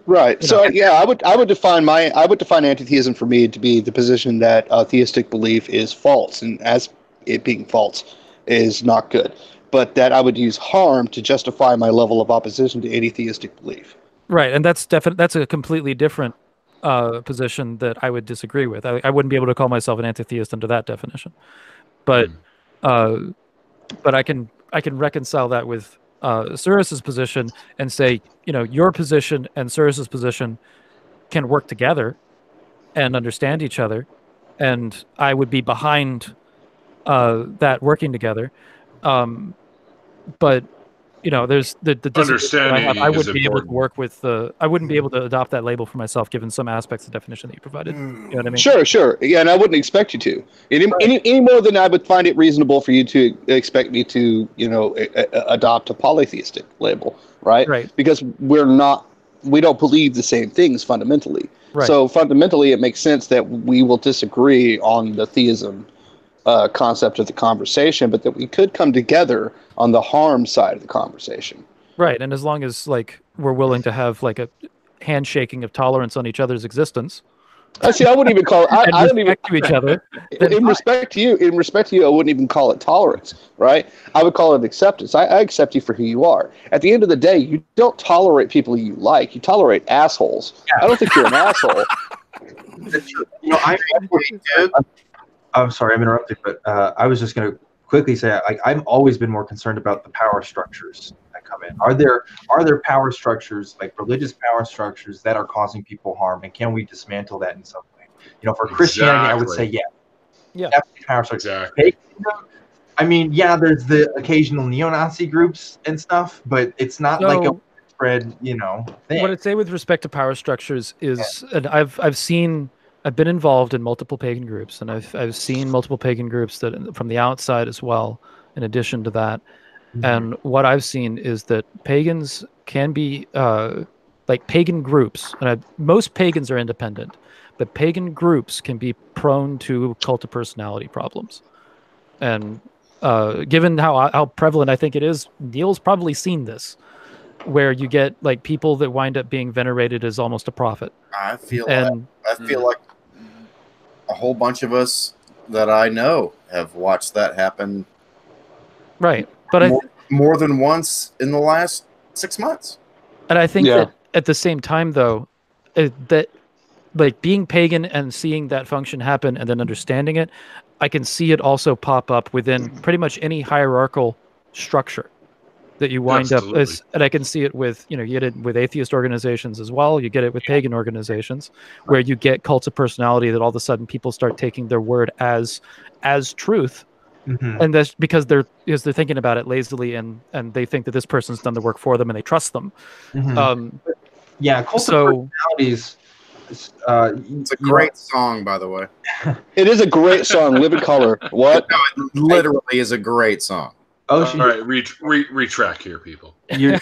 Right. So I would define anti-theism for me to be the position that theistic belief is false, and as it being false is not good. But that I would use harm to justify my level of opposition to any theistic belief. Right, and that's a completely different position that I would disagree with. I wouldn't be able to call myself an anti-theist under that definition, but I can reconcile that with Cyrus's position and say, you know, your position and Cyrus's position can work together and understand each other, and I would be behind that working together. But you know, there's the understanding that I wouldn't is be able to important. work with I wouldn't be able to adopt that label for myself, given some aspects of definition that you provided. You know what I mean? Sure. Yeah, and I wouldn't expect you to any more than I would find it reasonable for you to expect me to, you know, adopt a polytheistic label, right? Right. Because we don't believe the same things fundamentally. Right. So fundamentally, it makes sense that we will disagree on the theism concept of the conversation, but that we could come together on the harm side of the conversation. Right, and as long as like we're willing to have like a handshaking of tolerance on each other's existence. I wouldn't even call it. I don't even to each other. In respect to you, I wouldn't even call it tolerance, right? I would call it acceptance. I accept you for who you are. At the end of the day, you don't tolerate people you like. You tolerate assholes. Yeah. I don't think you're an asshole. You know, I'm sorry, I'm interrupting, but I was just going to quickly say, I've always been more concerned about the power structures that come in. Are there power structures, like religious power structures, that are causing people harm, and can we dismantle that in some way? You know, for Christianity, I would say yeah, power structures. Exactly. I mean, yeah, there's the occasional neo-Nazi groups and stuff, but it's not like a spread, you know, thing. What I'd say with respect to power structures is, and I've been involved in multiple pagan groups, and I've seen multiple pagan groups that from the outside as well. In addition to that, and what I've seen is that pagans can be like pagan groups, and most pagans are independent, but pagan groups can be prone to cult of personality problems. And given how prevalent I think it is, Neil's probably seen this, where you get like people that wind up being venerated as almost a prophet. I feel like a whole bunch of us that I know have watched that happen. Right, but more than once in the last 6 months. And I think that at the same time, though, that like being pagan and seeing that function happen and then understanding it, I can see it also pop up within pretty much any hierarchical structure that you wind up as, and I can see it with, you know, you get it with atheist organizations as well. You get it with pagan organizations where you get cults of personality that all of a sudden people start taking their word as truth. And that's because they're thinking about it lazily and they think that this person's done the work for them and they trust them. Yeah, cult of personalities. It's a great song, by the way. It is a great song. Live in Color. What? No, it literally is a great song. Oh, all right, retract here, people. Your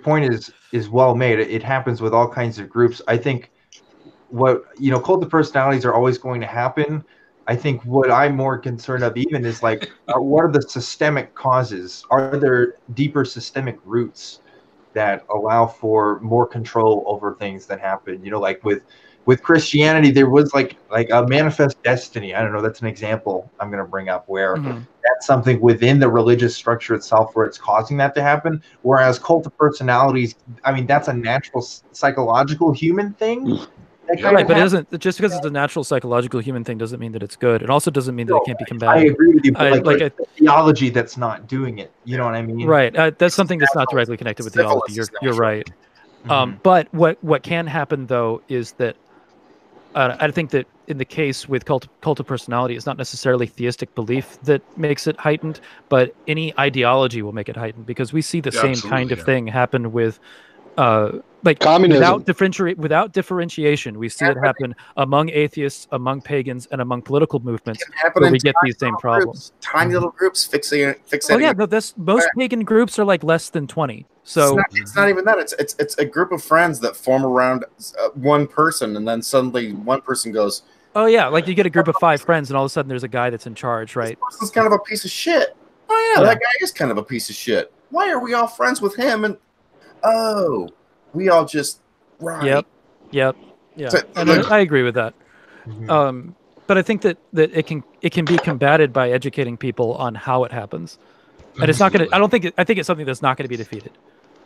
point is well made. It happens with all kinds of groups. I think cult of personalities are always going to happen. I think what I'm more concerned of even is like, what are the systemic causes? Are there deeper systemic roots that allow for more control over things that happen? You know, like with Christianity, there was like a manifest destiny. I don't know. That's an example I'm going to bring up where that's something within the religious structure itself where it's causing that to happen. Whereas cult of personalities, I mean, that's a natural psychological human thing. Right, but it doesn't, just because it's a natural psychological human thing doesn't mean that it's good. It also doesn't mean that it can't be combated. I agree with you, but like a theology that's not doing it. You know what I mean? Right. That's something that's not directly connected with theology. You're right. But what can happen though is that I think that in the case with cult of personality, it's not necessarily theistic belief that makes it heightened, but any ideology will make it heightened, because we see the same kind of thing happen with like communism. Without differentiation, we see it happen among atheists, among pagans, and among political movements where we get these same problems. Tiny little groups fixating. Oh yeah, no, most pagan groups are like less than 20. So it's not even that. It's a group of friends that form around one person, and then suddenly one person goes, "Oh yeah," like you get a group of 5 friends, and all of a sudden there's a guy that's in charge, right? This person's kind of a piece of shit. Oh yeah, that guy is kind of a piece of shit. Why are we all friends with him? And we all just Yep. Yeah. So, and I agree with that. But I think that it can be combated by educating people on how it happens. And it's not going to, I think it's something that's not going to be defeated.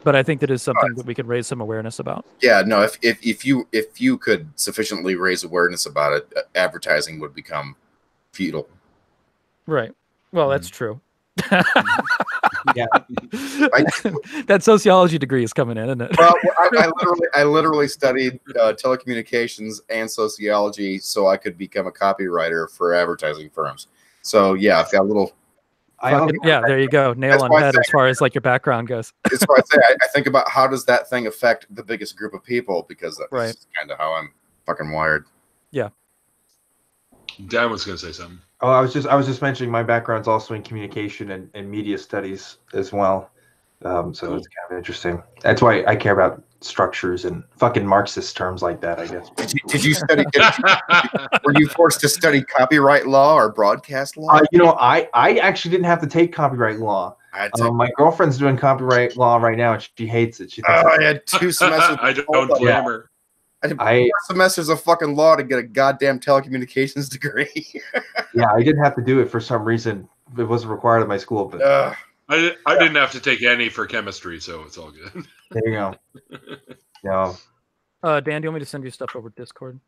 But I think that is something that we can raise some awareness about. Yeah, no, if you could sufficiently raise awareness about it, advertising would become futile. Right. Well, that's true. Yeah. That sociology degree is coming in, isn't it? Well, I literally studied telecommunications and sociology so I could become a copywriter for advertising firms. So yeah, I've got a little. Yeah, there you go. Nail on head as far as like your background goes. That's why I say I think about how does that thing affect the biggest group of people, because that's kind of how I'm fucking wired. Yeah. Dan was going to say something. Oh, I was just mentioning my background's also in communication and media studies as well. So it's kind of interesting. That's why I care about structures and fucking Marxist terms like that, I guess. Did you study? Were you forced to study copyright law or broadcast law? I actually didn't have to take copyright law. My girlfriend's doing copyright law right now, and she hates it. She thinks I had 2 semesters. I don't blame her. I did 4 semesters of fucking law to get a goddamn telecommunications degree. Yeah, I didn't have to do it for some reason. It wasn't required at my school, but I didn't have to take any for chemistry, so it's all good. There you go. Yeah. Dan, do you want me to send you stuff over Discord?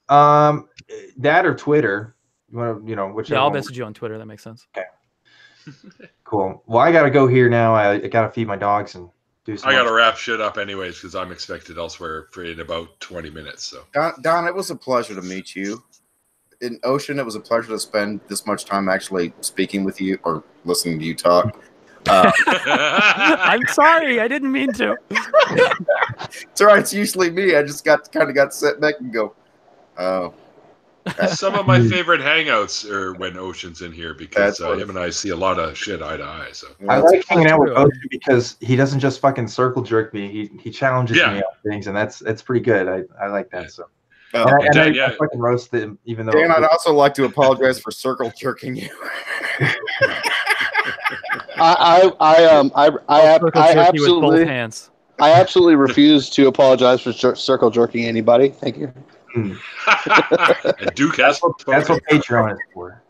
That or Twitter. You want to, whichever. Yeah, I'll message you on Twitter. That makes sense. Okay. Cool. Well, I gotta go here now. I gotta feed my dogs and do some. I gotta wrap shit up anyways because I'm expected elsewhere in about 20 minutes. So Don, it was a pleasure to meet you. In Ocean, it was a pleasure to spend this much time actually speaking with you or listening to you talk. I'm sorry, I didn't mean to. It's all right. It's usually me. I just got set back and go, oh. Some of my favorite hangouts are when Ocean's in here because him and I see a lot of shit eye to eye. So I like hanging out with Ocean because he doesn't just fucking circle jerk me. He challenges me on things, and that's pretty good. I like that. So. I fucking roast him, even though. Dan, I'd also like to apologize for circle jerking you. I absolutely refuse to apologize for circle jerking anybody. Thank you. Duke has that's what Patreon is for.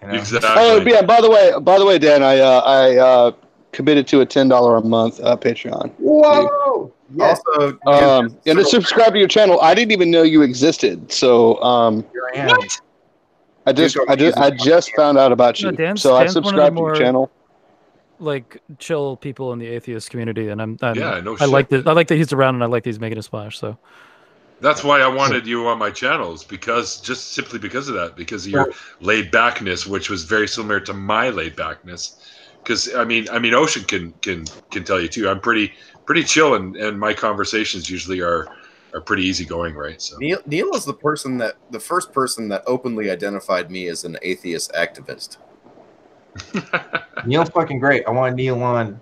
Exactly. Oh yeah. By the way, Dan, I committed to a $10 a month Patreon. Whoa. Yes. Also, and to subscribe to your channel. I didn't even know you existed. So here I am. I just found out about you. Dan's I subscribed to your channel. Like chill people in the atheist community, and I like that he's around, and I like that he's making a splash. So that's why I wanted you on my channels, simply because of that, because of your laid backness, which was very similar to my laid backness. Because I mean, Ocean can tell you too. I'm pretty chill, and my conversations usually are pretty easygoing, right? So Neil is the first person that openly identified me as an atheist activist. Neil's fucking great. I want Neil on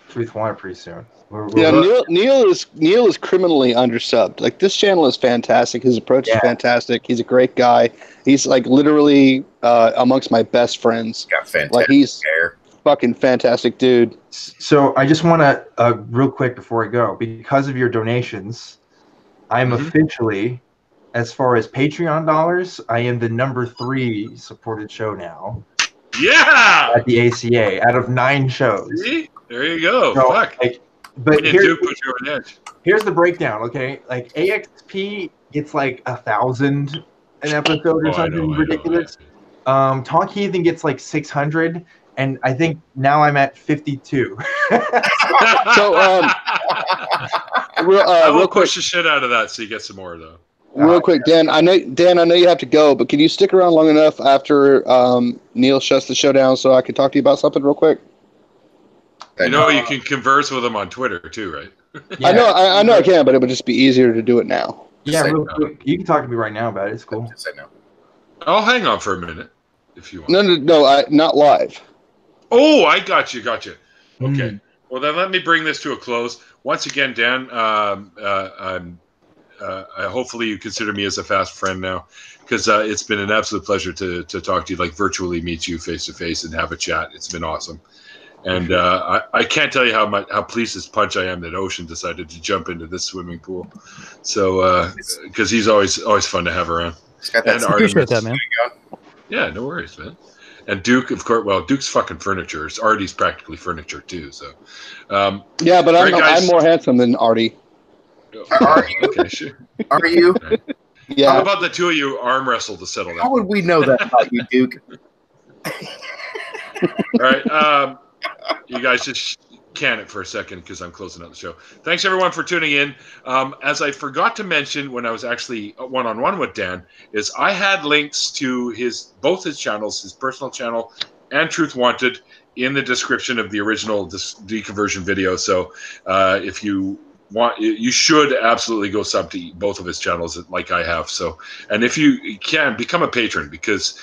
Truth Wanted pretty soon. Neil is criminally undersubbed. Like, this channel is fantastic. His approach is fantastic. He's a great guy. He's like literally amongst my best friends. Got fantastic like, he's hair. Fucking fantastic dude. So I just want to real quick before I go, because of your donations, I'm officially, as far as Patreon dollars, I am the #3 supported show now. Yeah, at the ACA out of 9 shows. See? There you go. So, fuck. But put you over the edge. Here's the breakdown. Okay, like AXP, it's like 1,000 an episode or something ridiculous. Talk Heathen gets like 600, and I think now I'm at 52. So real quick, push the shit out of that so you get some more though. Real quick, Dan. I know you have to go, but can you stick around long enough after Neil shuts the show down so I can talk to you about something real quick? You know, you can converse with him on Twitter too, right? Yeah. I know I can, but it would just be easier to do it now. Yeah, real quick. You can talk to me right now about it. It's cool. Say no. I'll hang on for a minute if you want. No, not live. Oh, I got you. Okay. Well, then let me bring this to a close. Once again, Dan, hopefully you consider me as a fast friend now, because it's been an absolute pleasure to talk to you, like virtually meet you face to face and have a chat. It's been awesome. And I can't tell you how pleased as punch I am that Ocean decided to jump into this swimming pool. So, because he's always fun to have around. And appreciate that, man. Yeah, no worries, man. And Duke, of course. Well, Duke's fucking furniture. Artie's practically furniture too. So, yeah, but I'm more handsome than Artie. Are you? Okay, sure. Are you? Right. Yeah. How about the two of you arm wrestle to settle that? How would we know that about you, Duke? All right. You guys just can it for a second because I'm closing out the show. Thanks everyone for tuning in. As I forgot to mention when I was actually one-on-one with Dan, is I had links to both his channels, his personal channel and Truth Wanted, in the description of the original deconversion video. So if you want, you should absolutely go sub to both of his channels like I have. So, and if you can, become a patron, because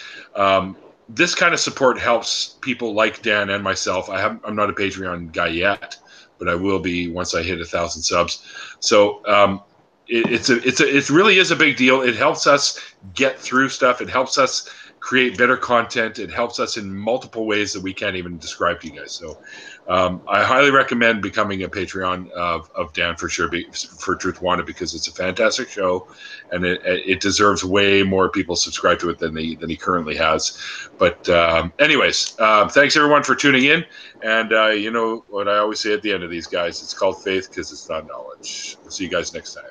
this kind of support helps people like Dan and myself. I'm not a Patreon guy yet, but I will be once I hit 1,000 subs. So it really is a big deal. It helps us get through stuff. It helps us create better content. It helps us in multiple ways that we can't even describe to you guys. So I highly recommend becoming a Patreon of Dan for sure, for Truth Wanted, because it's a fantastic show, and it deserves way more people subscribe to it than he currently has. But anyways, thanks everyone for tuning in. And you know what I always say at the end of these guys, it's called faith because it's not knowledge. We'll see you guys next time.